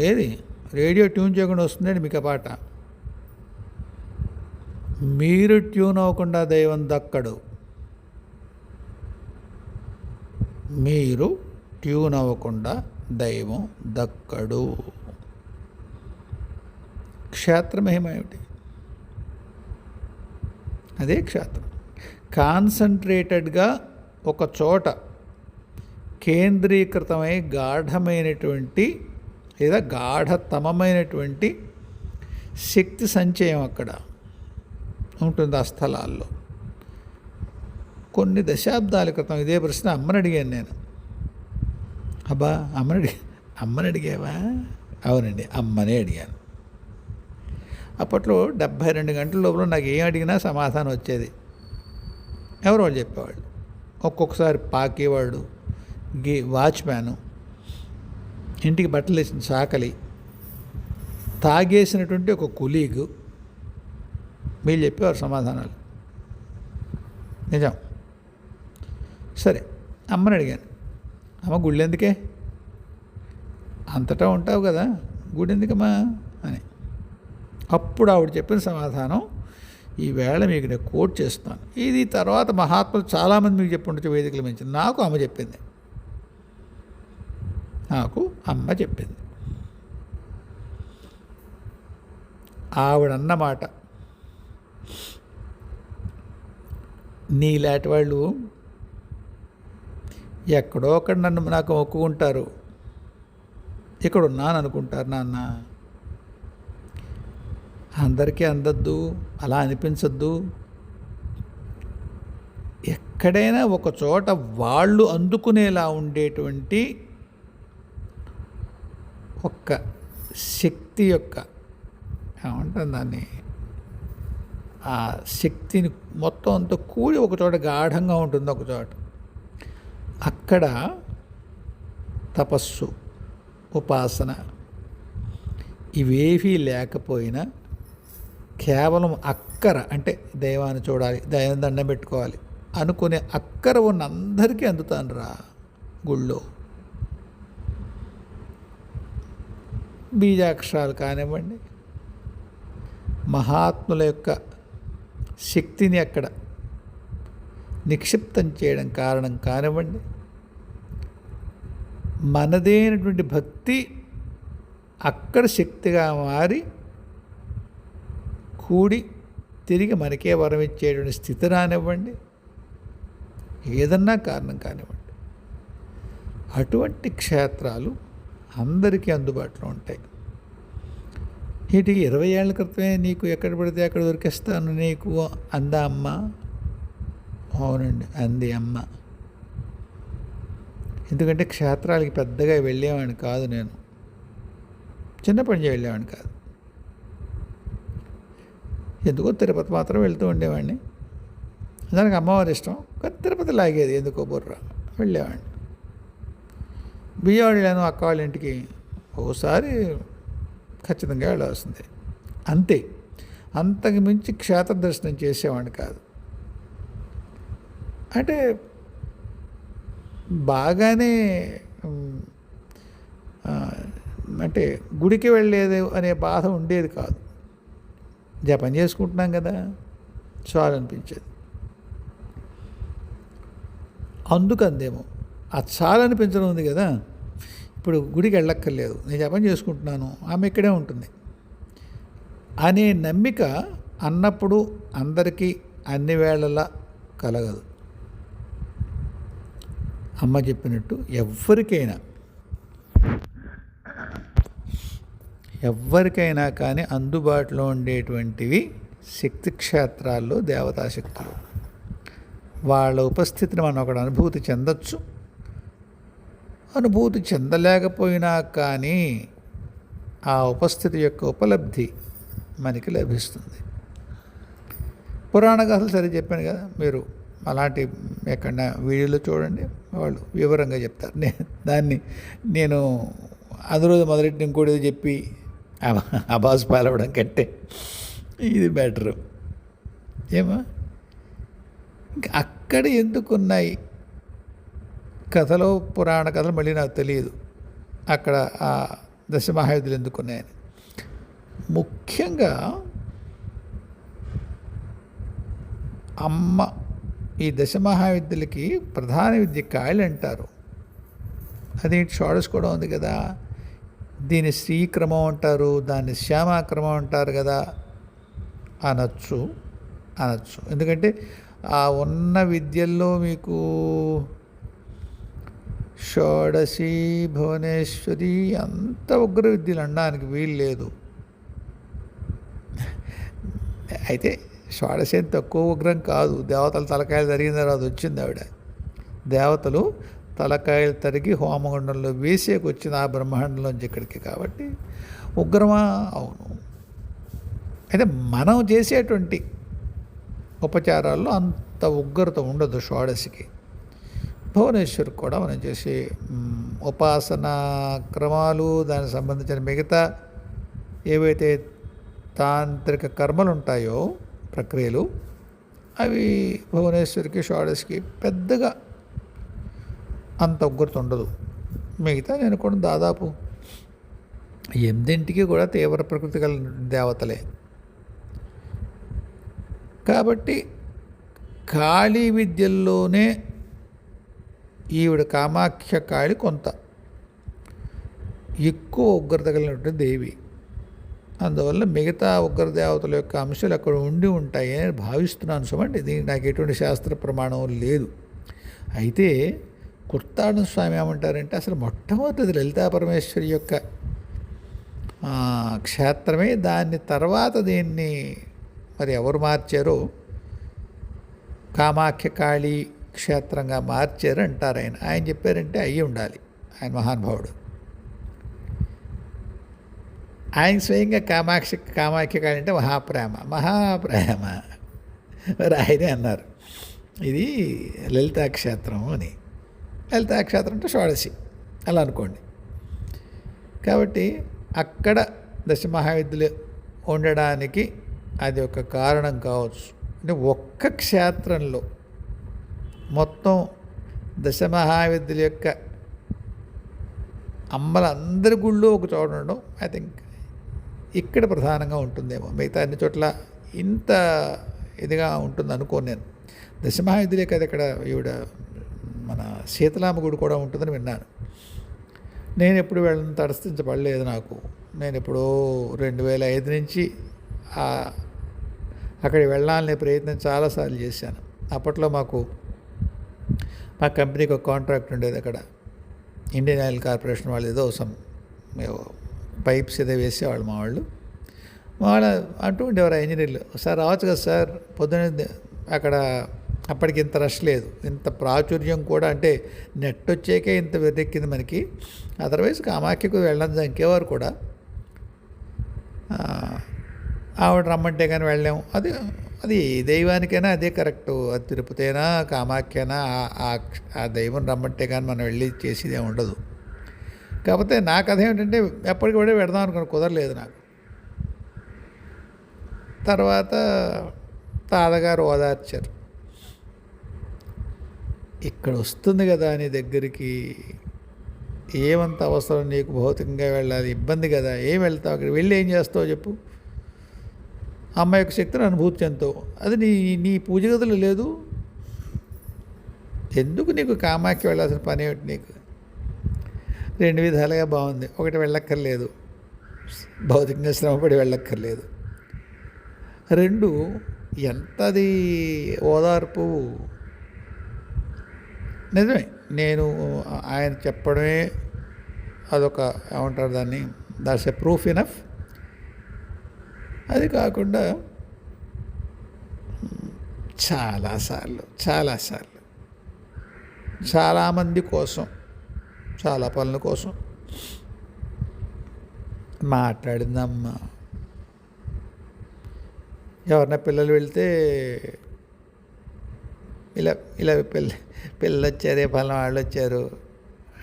A: ఏది రేడియో ట్యూన్ చేయకుండా వస్తుందండి మీకు ఆ పాట. మీరు ట్యూన్ అవ్వకుండా దైవం దక్కడు. మీరు ట్యూన్ అవ్వకుండా దైవం దక్కడు. క్షేత్రమహిమ ఏమిటి? అదే క్షేత్రం. కాన్సన్ట్రేటెడ్గా ఒక చోట కేంద్రీకృతమై గాఢమైనటువంటి లేదా గాఢతమమైనటువంటి శక్తి సంచయం అక్కడ ఉంటుంది ఆ స్థలాల్లో. కొన్ని దశాబ్దాల క్రితం ఇదే ప్రశ్న అమ్మని అడిగాను నేను. అబ్బా అమ్మని అడిగావా? అవునండి, అమ్మనే అడిగాను. అప్పట్లో 72 గంటల లోపల నాకు ఏం అడిగినా సమాధానం వచ్చేది. ఎవరో వాళ్ళు చెప్పేవాళ్ళు. ఒక్కొక్కసారి పాకేవాడు, వాచ్మ్యాను, ఇంటికి బట్టలు వేసిన చాకలి, తాగేసినటువంటి ఒక కులీగు, వీళ్ళు చెప్పేవారు సమాధానాలు. నిజం. సరే, అమ్మని అడిగాను, అమ్మ గుళ్ళు ఎందుకే? అంతటా ఉంటావు కదా, గుడి ఎందుకమ్మా అని. అప్పుడు ఆవిడ చెప్పిన సమాధానం ఈవేళ మీకు నేను కోట్ చేస్తున్నాను. ఇది తర్వాత మహాత్ములు చాలామంది మీకు చెప్పుండొచ్చు వేదికల మించి. నాకు అమ్మ చెప్పింది. ఆవిడన్నమాట, నీలాంటి వాళ్ళు ఎక్కడో అక్కడ నాకు మొక్కుకుంటారు, ఇక్కడ ఉన్నాను అనుకుంటారు నాన్న. అందరికీ అందద్దు, అలా అనిపించద్దు. ఎక్కడైనా ఒక చోట వాళ్ళు అందుకునేలా ఉండేటువంటి ఒక్క శక్తి యొక్క ఏమంటారు దాన్ని, ఆ శక్తిని మొత్తం అంతా కూడి ఒక చోట గాఢంగా ఉంటుంది. ఒక చోట అక్కడ తపస్సు, ఉపాసన ఇవేవీ లేకపోయినా కేవలం అక్కర, అంటే దైవాన్ని చూడాలి, దైవం దండం పెట్టుకోవాలి అనుకునే అక్కర ఉన్న అందరికీ అందుతాను రా గుళ్ళో. బీజాక్షరాలు కానివ్వండి, మహాత్ముల యొక్క శక్తిని అక్కడ నిక్షిప్తం చేయడం కారణం కానివ్వండి, మనదైనటువంటి భక్తి అక్కడ శక్తిగా మారి కూడి తిరిగి మనకే వరం ఇచ్చేటువంటి స్థితి రానివ్వండి, ఏదన్నా కారణం కానివ్వండి, అటువంటి క్షేత్రాలు అందరికీ అందుబాటులో ఉంటాయి. వీటికి 20 ఏళ్ల క్రితమే నీకు ఎక్కడ పడితే అక్కడ దొరికేస్తాను నీకు అందా అమ్మ? అవునండి, అంది అమ్మ. ఎందుకంటే క్షేత్రాలకి పెద్దగా వెళ్ళేవాడిని కాదు నేను, చిన్నప్పటి నుంచి వెళ్ళేవాడిని కాదు. ఎందుకో తిరుపతి మాత్రం వెళ్తూ ఉండేవాడిని. దానికి అమ్మవారి ఇష్టం, కానీ తిరుపతి లాగేది ఎందుకో బుర్ర, వెళ్ళేవాడిని. బియ్యవాడు వెళ్ళాను అక్క వాళ్ళ ఇంటికి, ఓసారి ఖచ్చితంగా వెళ్ళాల్సిందే, అంతే. అంతకు మించి క్షేత్ర దర్శనం చేసేవాడిని కాదు. అంటే బాగానే అంటే గుడికి వెళ్ళేది అనే బాధ ఉండేది కాదు. జపం చేసుకుంటున్నాం కదా, చాలు అనిపించేది. అందుకందేమో ఆ చాలు అనిపించడం ఉంది కదా, ఇప్పుడు గుడికి వెళ్ళక్కర్లేదు, నేను జపం చేసుకుంటున్నాను, ఆమె ఇక్కడే ఉంటుంది అనే నమ్మిక అన్నప్పుడు అందరికీ అన్ని వేళలా కలగదు. అమ్మ చెప్పినట్టు ఎవరికైనా కానీ అందుబాటులో ఉండేటువంటివి శక్తి క్షేత్రాల్లో దేవతాశక్తులు. వాళ్ళ ఉపస్థితిని మనం ఒకటి అనుభూతి చెందొచ్చు. అనుభూతి చెందలేకపోయినా కానీ ఆ ఉపస్థితి యొక్క ఉపలబ్ధి మనకి లభిస్తుంది. పురాణ గాథలు సరే చెప్పాను కదా, మీరు అలాంటి ఎక్కడన్నా వీడియోలో చూడండి, వాళ్ళు వివరంగా చెప్తారు. దాన్ని నేను అందురోజు మొదలెట్టి ఇంకోటి చెప్పి అబాస్ పాలవడం కంటే ఇది బెటరు. ఏమా ఇంకా అక్కడ ఎందుకున్నాయి కథలో, పురాణ కథలు మళ్ళీ నాకు తెలియదు అక్కడ ఆ దశమహాయుధులు ఎందుకున్నాయని. ముఖ్యంగా అమ్మ ఈ దశమహావిద్యలకి ప్రధాన విద్య కాయలు అంటారు. అదేంటి షోడశ కూడా ఉంది కదా, దీన్ని శ్రీక్రమం అంటారు, దాన్ని శ్యామాక్రమం అంటారు కదా అనొచ్చు. ఎందుకంటే ఆ ఉన్న విద్యల్లో మీకు షోడశి, భువనేశ్వరి అంత ఉగ్ర విద్యలు అనడానికి వీలు లేదు. అయితే షోడశి ఏం తక్కువ ఉగ్రం కాదు. దేవతల తలకాయలు తరిగిన తర్వాత వచ్చింది ఆవిడ. దేవతలు తలకాయలు తరిగి హోమగుండంలో వేసేకి వచ్చిన ఆ బ్రహ్మాండంలోంచి ఇక్కడికి. కాబట్టి ఉగ్రమా? అవును. అయితే మనం చేసేటువంటి ఉపచారాల్లో అంత ఉగ్రత ఉండదు షోడశికి. భువనేశ్వరికి కూడా మనం చేసే ఉపాసనా క్రమాలు, దానికి సంబంధించిన మిగతా ఏవైతే తాంత్రిక కర్మలు ఉంటాయో, ప్రక్రియలు, అవి భువనేశ్వరికి, షోడశికి పెద్దగా అంత ఉగ్రత ఉండదు. మిగతా నేను కూడా దాదాపు 8 కూడా తీవ్ర ప్రకృతి గల దేవతలే. కాబట్టి కాళీ విద్యల్లోనే ఈవిడ కామాఖ్య కాళి కొంత ఎక్కువ ఉగ్రత కలిగినటువంటి దేవి. అందువల్ల మిగతా ఉగ్రదేవతల యొక్క అంశాలు అక్కడ ఉండి ఉంటాయి అని భావిస్తున్నాను. చూడండి, దీనికి నాకు ఎటువంటి శాస్త్ర ప్రమాణం లేదు. అయితే కుర్తాడ స్వామి ఏమంటారంటే, అసలు మొట్టమొదటి లలితా పరమేశ్వరి యొక్క క్షేత్రమే, దాన్ని తర్వాత దీన్ని మరి ఎవరు మార్చారో కామాఖ్య కాళీ క్షేత్రంగా మార్చారు అంటారు. ఆయన చెప్పారంటే అయ్యి ఉండాలి, ఆయన మహానుభావుడు. ఆయన స్వయంగా కామాఖ్య కాళి అంటే మహాప్రేమ మరి ఆయనే అన్నారు ఇది లలితాక్షేత్రం అని. లలితాక్షేత్రం అంటే షోడశి అలా అనుకోండి. కాబట్టి అక్కడ దశమహావిద్యలు ఉండడానికి అది ఒక కారణం కావచ్చు. అంటే ఒక్క క్షేత్రంలో మొత్తం దశమహావిద్యల యొక్క అమ్మలందరి గుళ్ళు ఒక చోట ఉండడం ఐ థింక్ ఇక్కడ ప్రధానంగా ఉంటుందేమో. మిగతా అన్ని చోట్ల ఇంత ఇదిగా ఉంటుంది అనుకోను నేను. దశమహావిద్యలే కదా ఇక్కడ ఈవిడ మన శీతలామ గుడి కూడా ఉంటుందని విన్నాను. నేను ఎప్పుడు వెళ్ళని తటస్థించబడలేదు నాకు. నేను ఎప్పుడో 2005 నుంచి అక్కడికి వెళ్ళాలనే ప్రయత్నం చాలాసార్లు చేశాను. అప్పట్లో మా కంపెనీకి ఒక కాంట్రాక్ట్ ఉండేది అక్కడ. ఇండియన్ ఆయిల్ కార్పొరేషన్ వాళ్ళు ఏదో పైప్స్ ఏదో వేసేవాళ్ళు మా వాళ్ళు అంటూ ఉండేవారు ఇంజనీర్లు, సార్ రావచ్చు కదా సార్ పొద్దున్న. అక్కడ అప్పటికి ఇంత రష్ లేదు, ఇంత ప్రాచుర్యం కూడా, అంటే నెట్ వచ్చాకే ఇంత వెర్రెక్కింది మనకి. అదర్వైజ్ కామాఖ్యకు వెళ్ళడం ఇంకేవారు కూడా. ఆవిడ రమ్మంటే కానీ వెళ్ళాము. అది దైవానికైనా అదే కరెక్టు. అది తిరుపతైనా కామాఖ్యనా ఆ దైవం రమ్మంటే కానీ మనం వెళ్ళి చేసేదే ఉండదు. కాకపోతే నా కథ ఏమిటంటే ఎప్పటికి కూడా పెడదాం అనుకుని కుదరలేదు నాకు. తర్వాత తాతగారు ఓదార్చారు, ఇక్కడ వస్తుంది కదా నీ దగ్గరికి, ఏమంత అవసరం నీకు, భౌతికంగా వెళ్ళాలి, ఇబ్బంది కదా, ఏం వెళ్తావు, అక్కడ వెళ్ళి ఏం చేస్తావు చెప్పు, అమ్మ యొక్క శక్తిని అనుభూతి చెందుతావు, అది నీ పూజ గదులు లేదు, ఎందుకు నీకు కామాఖ్య వెళ్ళాల్సిన పని ఏమిటి నీకు. 2 విధాలుగా బాగుంది. ఒకటి వెళ్ళక్కర్లేదు, భౌతికంగా శ్రమపడి వెళ్ళక్కర్లేదు. 2 ఎంతది ఓదార్పు. నిజమే, నేను ఆయన చెప్పడమే అదొక ఏమంటారు దాన్ని, దాట్స్ ఎ ప్రూఫ్ ఇనఫ్. అది కాకుండా చాలాసార్లు చాలామంది కోసం, చాలా పనుల కోసం మాట్లాడిందమ్మా. ఎవరన్నా పిల్లలు వెళ్తే ఇలా పిల్లలు వచ్చారే, పలానా వాళ్ళు వచ్చారు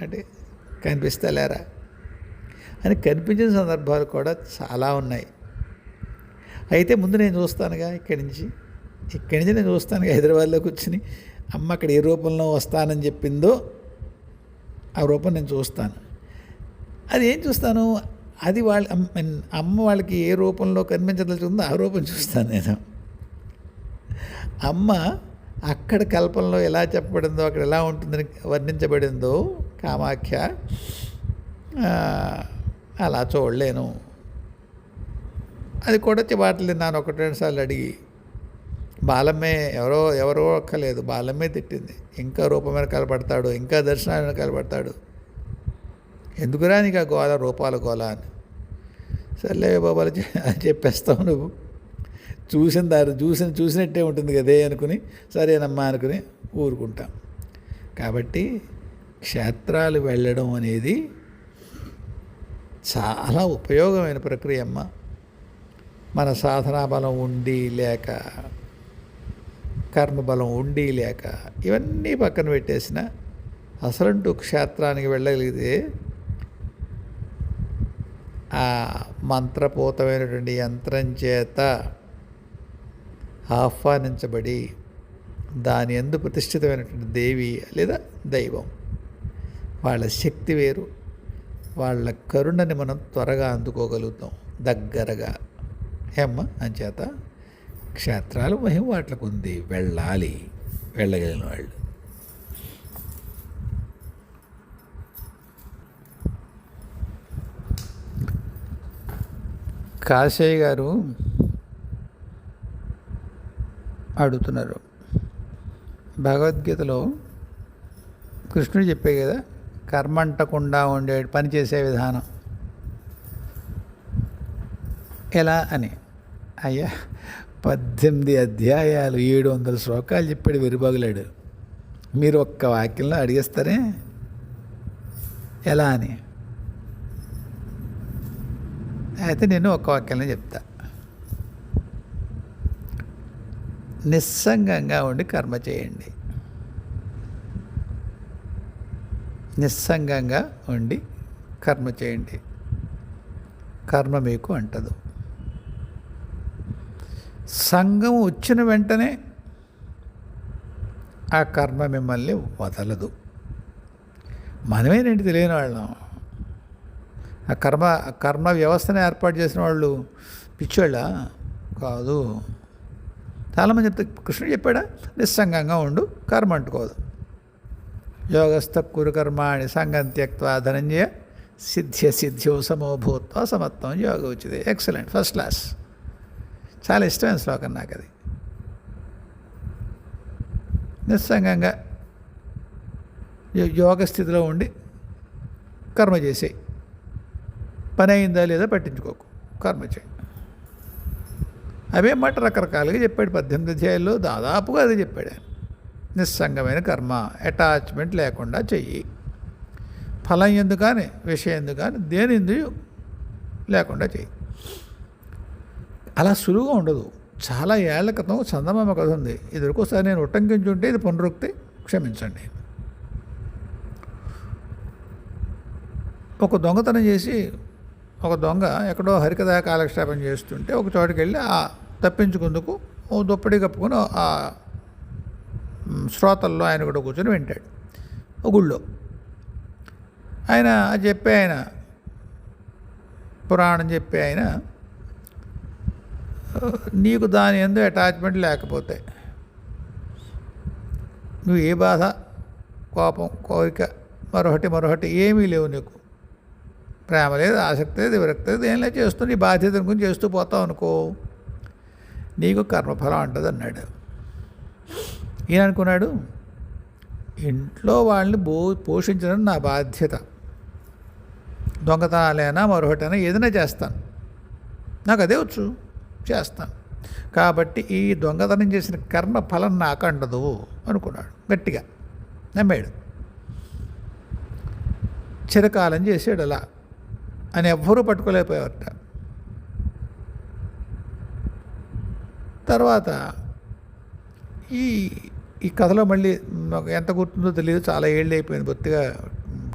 A: అంటే కనిపిస్తలేరా అని కనిపించిన సందర్భాలు కూడా చాలా ఉన్నాయి. అయితే ముందు నేను చూస్తానుగా, ఇక్కడి నుంచి నేను చూస్తానుగా, హైదరాబాద్లో కూర్చుని అమ్మ అక్కడ ఏ రూపంలో వస్తానని చెప్పిందో ఆ రూపం నేను చూస్తాను. అది ఏం చూస్తాను, అది వాళ్ళ అమ్మ వాళ్ళకి ఏ రూపంలో కనిపించదలుచుకుందో ఆ రూపం చూస్తాను నేను. అమ్మ అక్కడ కల్పనలో ఎలా చెప్పబడిందో, అక్కడ ఎలా ఉంటుందని వర్ణించబడిందో కామాఖ్య, అలా చూడలేను. అది కూడా చివాట్లు తిన్నాను 1-2 సార్లు అడిగి. బాలమ్మే ఎవరో ఒక్కలేదు, బాలమ్మే తిట్టింది. ఇంకా రూపమైన కలపడతాడు, ఇంకా దర్శనాన్ని కలపడతాడు, ఎందుకురా నీకు ఆ గోల, రూపాల గోల అని. సర్లే బాబాలు అని చెప్పేస్తావు నువ్వు, చూసినట్టే ఉంటుంది కదే అనుకుని సరేనమ్మా అనుకుని ఊరుకుంటాం. కాబట్టి క్షేత్రాలు వెళ్ళడం అనేది చాలా ఉపయోగమైన ప్రక్రియ అమ్మ. మన సాధనా బలం ఉండి లేక, కర్మబలం ఉండి లేక, ఇవన్నీ పక్కన పెట్టేసిన అసలంటూ క్షేత్రానికి వెళ్ళగలిగితే ఆ మంత్రపూతమైనటువంటి యంత్రం చేత ఆహ్వానించబడి దాని యందు ప్రతిష్ఠితమైనటువంటి దేవి లేదా దైవం, వాళ్ళ శక్తి వేరు, వాళ్ళ కరుణని మనం త్వరగా అందుకోగలుగుతాం దగ్గరగా. ఏమ్మ అంచేత క్షేత్రాలు మహిమ వాటికి ఉంది, వెళ్ళగలిగిన వాళ్ళు. కాశయ్య గారు అడుగుతున్నారు, భగవద్గీతలో కృష్ణుడు చెప్పే కదా కర్మ అంటకుండా ఉండే పని చేసే విధానం ఎలా అని. అయ్యా 18 అధ్యాయాలు 700 శ్లోకాలు చెప్పాడు విరుబగులాడు. మీరు ఒక్క వాక్యంలో అడిగేస్తారే ఎలా అని. అయితే నేను ఒక్క వాక్యంలో చెప్తా. నిస్సంగంగా ఉండి కర్మ చేయండి. నిస్సంగంగా ఉండి కర్మ చేయండి, కర్మ మీకు అంటదు. సంగం వచ్చిన వెంటనే ఆ కర్మ మిమ్మల్ని వదలదు. మనమేనండి తెలియని వాళ్ళం. ఆ కర్మ వ్యవస్థను ఏర్పాటు చేసిన వాళ్ళు పిచ్చోళ్ళ కాదు. చాలామంది చెప్తే కృష్ణుడు చెప్పాడా నిస్సంగంగా ఉండు, కర్మ అంటుకోదు. యోగస్థ కురు కర్మాణి సంగం త్యక్త్వా ధనంజయ సిద్ధ్యో సమోభూత్వ సమత్వం యోగ ఉచితే. Excellent, first class. చాలా ఇష్టమైన శ్లోకం నాకు అది. నిస్సంగంగా యోగ స్థితిలో ఉండి కర్మ చేసేయి. పని అయిందా లేదా పట్టించుకోకు, కర్మ చేయి. అవే మాట రకరకాలుగా చెప్పాడు 18 అధ్యాయాల్లో, దాదాపుగా అది చెప్పాడు ఆయన. నిస్సంగమైన కర్మ, అటాచ్మెంట్ లేకుండా చెయ్యి. ఫలం ఎందు కానీ విషయం ఎందు కానీ దేని ఎందు లేకుండా చెయ్యి. అలా సులువుగా ఉండదు. చాలా ఏళ్ల క్రితం చందమామ కథ ఉంది. ఇదివరకోసారి నేను ఉటంకించుంటే ఇది పునరుక్తి, క్షమించండి. ఒక దొంగతనం చేసి ఒక దొంగ ఎక్కడో హరికథా కాలక్షేపం చేస్తుంటే ఒక చోటుకి వెళ్ళి తప్పించుకుందుకు ఓ దుప్పటి కప్పుకొని ఆ శ్రోతల్లో ఆయన కూడా కూర్చొని వింటాడు. ఒక గుళ్ళో ఆయన పురాణం చెప్పే ఆయన, నీకు దాని ఎందు అటాచ్మెంట్ లేకపోతే, నువ్వు ఏ బాధ, కోపం, కోరిక మరొకటి ఏమీ లేవు, నీకు ప్రేమ లేదు, ఆసక్తి లేదు, విరక్తి లేదు, ఏం లేదు, చేస్తూ నీ బాధ్యత గురించి చేస్తూ పోతావు అనుకో, నీకు కర్మఫలం అంటది అన్నాడు. ఈయన అనుకున్నాడు, ఇంట్లో వాళ్ళని పోషించడం నా బాధ్యత. దొంగతనాలైనా మరొకటైనా ఏదైనా చేస్తాను, నాకు అదే వచ్చు, చేస్తాను. కాబట్టి ఈ దొంగతనం చేసిన కర్మ ఫలం నాకు అంటదు అనుకున్నాడు. గట్టిగా నమ్మాడు. చిరకాలం చేసాడు అలా అని ఎవ్వరూ పట్టుకోలేకపోయారట. తర్వాత ఈ కథలో మళ్ళీ ఎంత గుర్తుందో తెలియదు, చాలా ఏళ్ళు అయిపోయింది, బొత్తిగా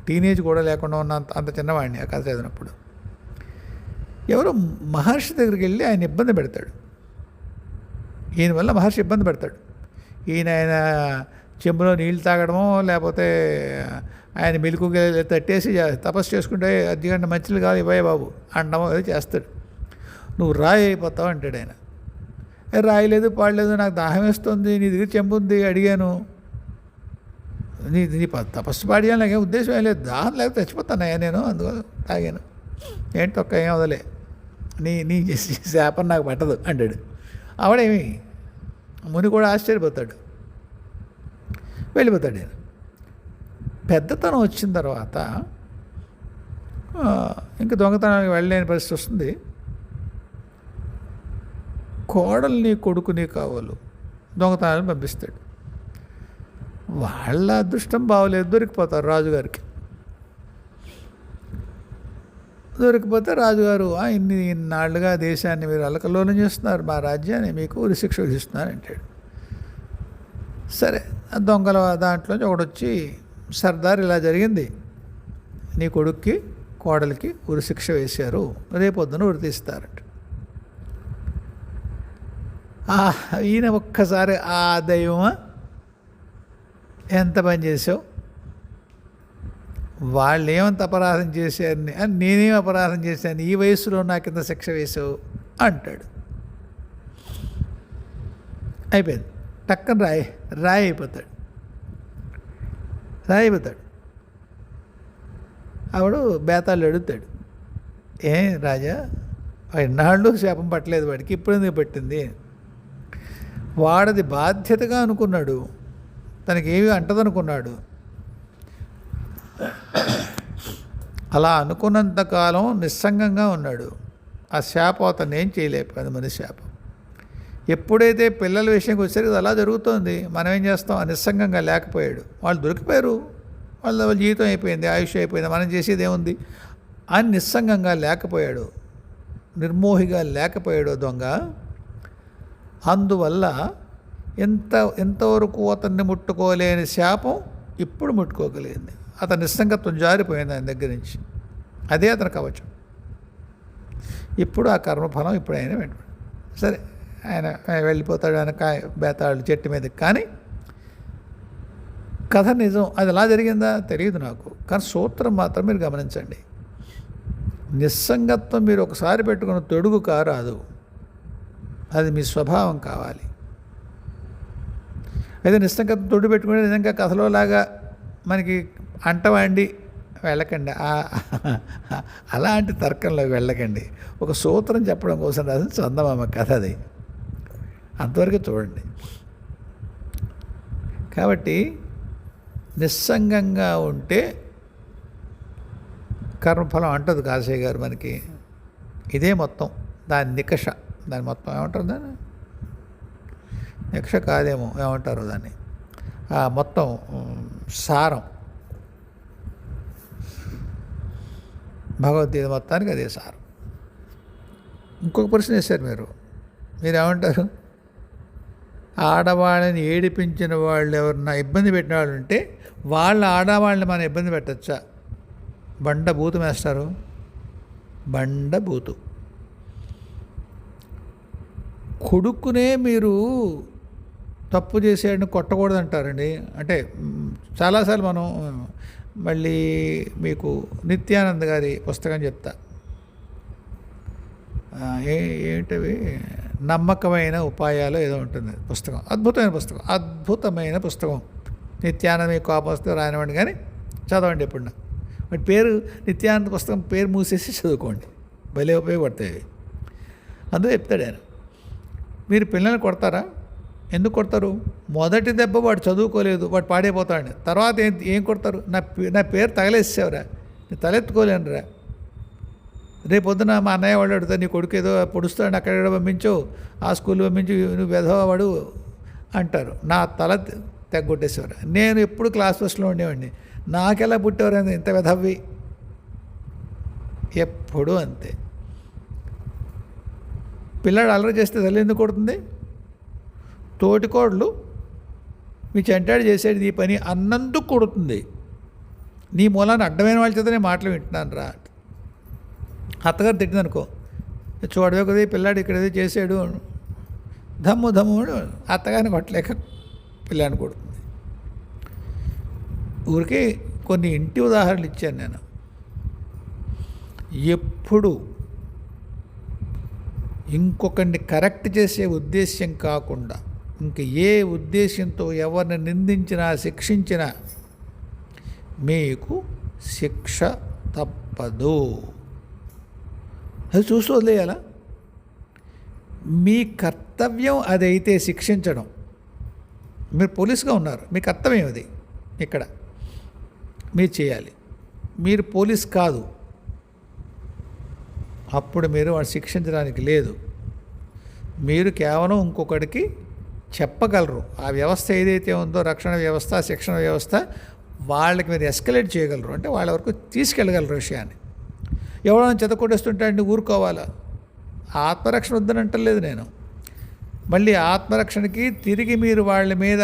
A: టీనేజ్ కూడా లేకుండా ఉన్న అంత చిన్నవాడిని ఆ కథ చదివినప్పుడు. ఎవరో మహర్షి దగ్గరికి వెళ్ళి ఆయన ఇబ్బంది పెడతాడు. ఈయన వల్ల మహర్షి ఇబ్బంది పెడతాడు. ఆయన చెంబులో నీళ్ళు తాగడమో లేకపోతే ఆయన మెలుకు తట్టేసి తపస్సు చేసుకుంటే అర్జెంట్ మంచిలు కాదు ఇవ్వయే బాబు అండమో ఏదో చేస్తాడు. నువ్వు రాయి అయిపోతావు అంటాడు ఆయన. రాయలేదు పాడలేదు, నాకు దాహం వేస్తుంది, నీ దగ్గర చెంబు ఉంది అడిగాను, నీ తపస్సు పాడియాను, నాకేం ఉద్దేశం ఏం లేదు, దాహం లేకపోతే చచ్చిపోతానయ్యా నేను, అందువల్ల తాగాను, ఏంటి తొక్క ఏం వదలే, నీ శాపం నాకు పట్టదు అంటాడు. ఆవిడేమి ముని కూడా ఆశ్చర్యపోతాడు, వెళ్ళిపోతాడు. నేను పెద్దతనం వచ్చిన తర్వాత ఇంకా దొంగతనానికి వెళ్ళలేని పరిస్థితి వస్తుంది. కోడల్ని కొడుకుని కావాలి దొంగతనాన్ని పంపిస్తాడు. వాళ్ళ అదృష్టం బాగోలేదు, దొరికిపోతారు రాజుగారికి. దొరికిపోతే రాజుగారు ఇన్నాళ్ళుగా దేశాన్ని మీరు అలకల్లోలం చేస్తున్నారు, మా రాజ్యాన్ని మీకు ఉరిశిక్ష విధిస్తున్నారు అంటాడు. సరే, దొంగల దాంట్లోంచి ఒకడొచ్చి, సర్దార్ ఇలా జరిగింది, నీ కొడుక్కి కోడలికి ఉరిశిక్ష వేశారు, రేపొద్దున ఉరి తీస్తారంట. ఈయన ఒక్కసారి ఆ దైవమా ఎంత పని చేసావు, వాళ్ళు ఏమంత అపరాధం చేశారని, నేనేం అపరాధం చేశాను, ఈ వయసులో నాకు ఇంత శిక్ష వేసావు అంటాడు. అయిపోయింది, టక్కన రాయి అయిపోతాడు. ఆవిడు బేతాళ్ళు అడుగుతాడు, రాజా ఎన్నాళ్ళు శాపం పట్టలేదు వాడికి, ఇప్పుడు ఎందుకు పట్టింది? వాడది బాధ్యతగా అనుకున్నాడు, తనకేమీ అంటదనుకున్నాడు. అలా అనుకున్నంతకాలం నిస్సంగంగా ఉన్నాడు. ఆ శాపం అతను ఏం చేయలేకపోయింది, మన శాపం. ఎప్పుడైతే పిల్లల విషయంకి వచ్చేసరికి అలా జరుగుతోంది, మనం ఏం చేస్తాం, నిస్సంగంగా లేకపోయాడు. వాళ్ళు దొరికిపోయారు, వాళ్ళ జీవితం అయిపోయింది, ఆయుష్ అయిపోయింది, మనం చేసేది ఏముంది అని నిస్సంగంగా లేకపోయాడు, నిర్మోహిగా లేకపోయాడు దొంగ. అందువల్ల ఎంతవరకు అతన్ని ముట్టుకోలేని శాపం ఇప్పుడు ముట్టుకోగలిగింది. అతని నిస్సంగత్వం జారిపోయింది ఆయన దగ్గర నుంచి. అదే అతని కవచం. ఇప్పుడు ఆ కర్మఫలం ఇప్పుడు ఆయన వెంట. సరే, ఆయన వెళ్ళిపోతాడు, ఆయన బేతాళు చెట్టు మీదకి. కానీ కథ నిజం, అది ఎలా జరిగిందా తెలియదు నాకు, కానీ సూత్రం మాత్రం మీరు గమనించండి. నిస్సంగత్వం మీరు ఒకసారి పెట్టుకున్న తొడుగు కారాదు, అది మీ స్వభావం కావాలి. అయితే నిస్సంగత్వం తొడుగు పెట్టుకునే నిజంగా కథలోలాగా మనకి అంటవాండి వెళ్ళకండి, అలాంటి తర్కంలోకి వెళ్ళకండి. ఒక సూత్రం చెప్పడం కోసం రాసిన చందమామ కథ అది, అంతవరకు చూడండి. కాబట్టి నిస్సంగంగా ఉంటే కర్మఫలం అంటదు కాశయ్య గారు మనకి. ఇదే మొత్తం దాని నికష, దాని మొత్తం ఏమంటారు, దాన్ని నికష కాదేమో, ఏమంటారు దాన్ని, మొత్తం సారం. భగవద్గీత మొత్తానికి అదే సారం. ఇంకొక ప్రశ్న వేశారు మీరేమంటారు, ఆడవాళ్ళని ఏడిపించిన వాళ్ళు ఎవరన్నా ఇబ్బంది పెట్టిన వాళ్ళు ఉంటే వాళ్ళ ఆడవాళ్ళని మనం ఇబ్బంది పెట్టచ్చా? బండబూతు వేస్తారు, బండబూతు. కొడుకునే మీరు తప్పు చేసేయడం కొట్టకూడదు అంటారండి. అంటే చాలాసార్లు మనం మళ్ళీ మీకు నిత్యానంద్ గారి పుస్తకం చెప్తా, ఏంటవి, నమ్మకమైన ఉపాయాలు ఏదో ఉంటుంది పుస్తకం, అద్భుతమైన పుస్తకం. నిత్యానంద మీకు కోపం వస్తే రానివ్వండి, కానీ చదవండి ఎప్పుడన్నా. వాటి పేరు నిత్యానంద పుస్తకం పేరు మూసేసి చదువుకోండి, భలే ఉపయోగపడతాయి. అందులో చెప్తాడు ఆయన, మీరు పిల్లల్ని కొడతారా? ఎందుకు కొడతారు? మొదటి దెబ్బ వాడు చదువుకోలేదు, వాడు పాడైపోతాడు. తర్వాత ఏం కొడతారు? నా పేరు తగలేసేవరా, నేను తలెత్తుకోలేనురా, రేపొద్దున మా అన్నయ్య వాళ్ళు అడుగుతారు, నీ కొడుకు ఏదో పొడుస్తాడు, అక్కడ పంపించు, ఆ స్కూల్ పంపించు, నువ్వు వెధవాడు అంటారు. నా తల తెగ్గొట్టేసేవారు. నేను ఎప్పుడు క్లాస్ ఫస్ట్లో ఉండేవాడిని, నాకెలా పుట్టేవారు ఇంత వెధవి, ఎప్పుడు అంతే. పిల్లాడు అల్లరి చేస్తే తల్లి ఎందుకు కొడుతుంది? తోటికోడలు మీ చెంటాడు చేసేది ఈ పని అన్నందుకు కొడుతుంది. నీ మూలాన్ని అడ్డమైన వాళ్ళ చేతనే మాటలు వింటున్నాను రా. అత్తగారు తిట్టిందనుకో, చూడవే కదా పిల్లాడు ఇక్కడ ఏదో చేసాడు, ధమ్ము ధమ్ము అత్తగారిని కొట్టలేక పిల్లాడిని కొడుతుంది. ఊరికే కొన్ని ఇంటి ఉదాహరణలు ఇచ్చాను నేను. ఎప్పుడు ఇంకొకరిని కరెక్ట్ చేసే ఉద్దేశ్యం కాకుండా ఇంక ఏ ఉద్దేశంతో ఎవరిని నిందించినా శిక్షించినా మీకు శిక్ష తప్పదు. అది చూస్తూ వదిలేయాలా? మీ కర్తవ్యం అదైతే శిక్షించడం. మీరు పోలీసుగా ఉన్నారు, మీ కర్తవ్యం అది. ఇక్కడ మీరు చేయాలి. మీరు పోలీస్ కాదు, అప్పుడు మీరు వాడు శిక్షించడానికి లేదు. మీరు కేవలం ఇంకొకడికి చెప్పగలరు. ఆ వ్యవస్థ ఏదైతే ఉందో, రక్షణ వ్యవస్థ, శిక్షణ వ్యవస్థ, వాళ్ళకి మీరు ఎస్కలేట్ చేయగలరు. అంటే వాళ్ళ వరకు తీసుకెళ్ళగలరు విషయాన్ని. ఎవరైనా చెదకొట్టేస్తుంటే అండి ఊరుకోవాలా? ఆత్మరక్షణ వద్దని అంటలేదు నేను. మళ్ళీ ఆత్మరక్షణకి తిరిగి మీరు వాళ్ళ మీద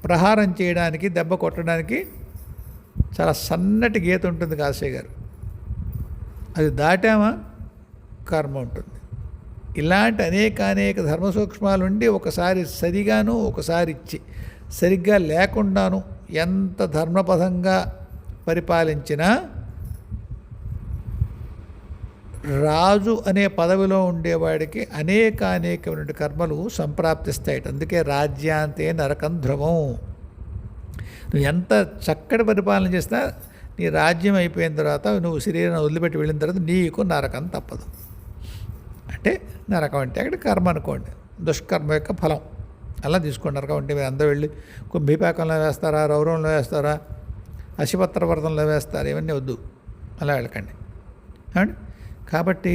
A: ప్రహారం చేయడానికి, దెబ్బ కొట్టడానికి చాలా సన్నటి గీత ఉంటుంది కాశయ్య గారు. అది దాటామా కర్మ ఉంటుంది. ఇలాంటి అనేక ధర్మ సూక్ష్మాలు ఉండి ఒకసారి సరిగాను ఒకసారి సరిగ్గా లేకుండాను ఎంత ధర్మపథంగా పరిపాలించినా రాజు అనే పదవిలో ఉండేవాడికి అనేకమైన కర్మలు సంప్రాప్తిస్తాయి. అందుకే రాజ్యాంతే నరకం ధ్రువం. నువ్వు ఎంత చక్కటి పరిపాలన చేసినా నీ రాజ్యం అయిపోయిన తర్వాత, నువ్వు శరీరం వదిలిపెట్టి వెళ్ళిన తర్వాత నీకు నరకం తప్పదు. అంటే నరకం అంటే అక్కడ కర్మ అనుకోండి, దుష్కర్మ యొక్క ఫలం. అలా తీసుకోండి. నరకం అంటే మీరు అందరూ వెళ్ళి కుంభీపాకంలో వేస్తారా, రౌరవంలో వేస్తారా, అశిపత్ర వ్రతంలో వేస్తారా, ఇవన్నీ వద్దు, అలా వెళ్ళకండి. కాబట్టి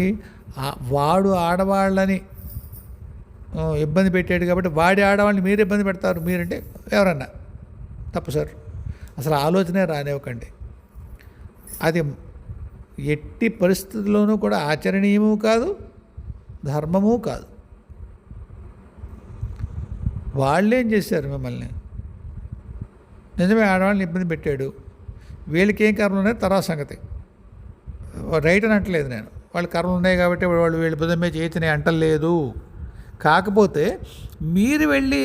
A: వాడు ఆడవాళ్ళని ఇబ్బంది పెట్టాడు కాబట్టి వాడి ఆడవాళ్ళని మీరు ఇబ్బంది పెడతారు. మీరంటే ఎవరన్నా తప్పు సార్, అసలు ఆలోచనే రానివ్వకండి. అది ఎట్టి పరిస్థితుల్లోనూ కూడా ఆచరణీయము కాదు, ధర్మము కాదు. వాళ్ళేం చేశారు మిమ్మల్ని? నిజమే, ఆడవాళ్ళని ఇబ్బంది పెట్టాడు, వీళ్ళకి ఏం కర్మలు ఉన్నాయి తర్వాత సంగతి. రైట్ అని అంటలేదు నేను. వాళ్ళ కర్మలు ఉన్నాయి కాబట్టి వాళ్ళు వీళ్ళ బుధం మీద చేతిని అంటలేదు. కాకపోతే మీరు వెళ్ళి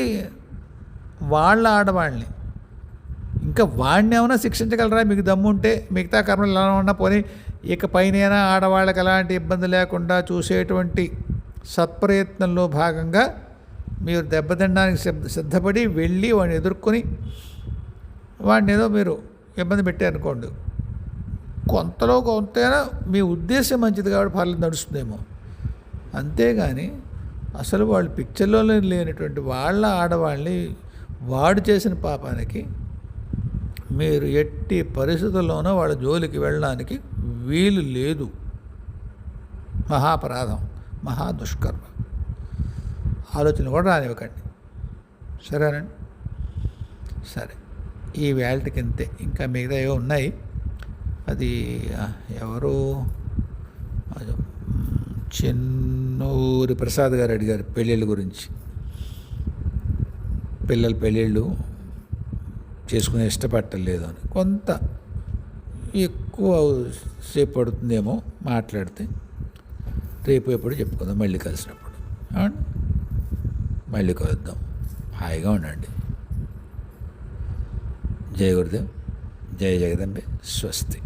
A: వాళ్ళ ఆడవాళ్ళని, ఇంకా వాడిని ఏమైనా శిక్షించగలరా మీకు దమ్ముంటే? మిగతా కర్మలు ఎలా ఉన్నా పోనీ, ఇక పైన ఆడవాళ్ళకి ఎలాంటి ఇబ్బంది లేకుండా చూసేటువంటి సత్ప్రయత్నంలో భాగంగా మీరు దెబ్బతినడానికి సిద్ధపడి వెళ్ళి వాడిని ఎదుర్కొని వాడిని ఏదో మీరు ఇబ్బంది పెట్టారనుకోండి, కొంతలో కొంతైనా మీ ఉద్దేశం మంచిది కాబట్టి పర్లేదు, నడుస్తుందేమో. అంతేగాని అసలు వాళ్ళు పిక్చర్లో లేనటువంటి వాళ్ళ ఆడవాళ్ళని వాడు చేసిన పాపానికి మీరు ఎట్టి పరిస్థితుల్లోనూ వాళ్ళ జోలికి వెళ్ళడానికి వీలు లేదు. మహాపరాధం, మహా దుష్కర్మ. ఆలోచన కూడా రానివ్వకండి. సరేనండి? సరే, ఈ వేళకి ఇంతే. ఇంకా మిగతా ఏవో ఉన్నాయి. అది ఎవరు, చెన్నూరి ప్రసాద్ గారు అడిగారు పెళ్ళిళ్ళ గురించి. పిల్లల పెళ్ళిళ్ళు చేసుకునే ఇష్టపడలేదు అని. కొంత ఎక్కువ సేపు పడుతుందేమో మాట్లాడితే. రేపు ఎప్పుడు చెప్పుకుందాం, మళ్ళీ కలిసినప్పుడు. మళ్ళీ కలుద్దాం. హాయిగా ఉండండి. జయ గురుదేవ్, జయ జగదంబే, స్వస్తి.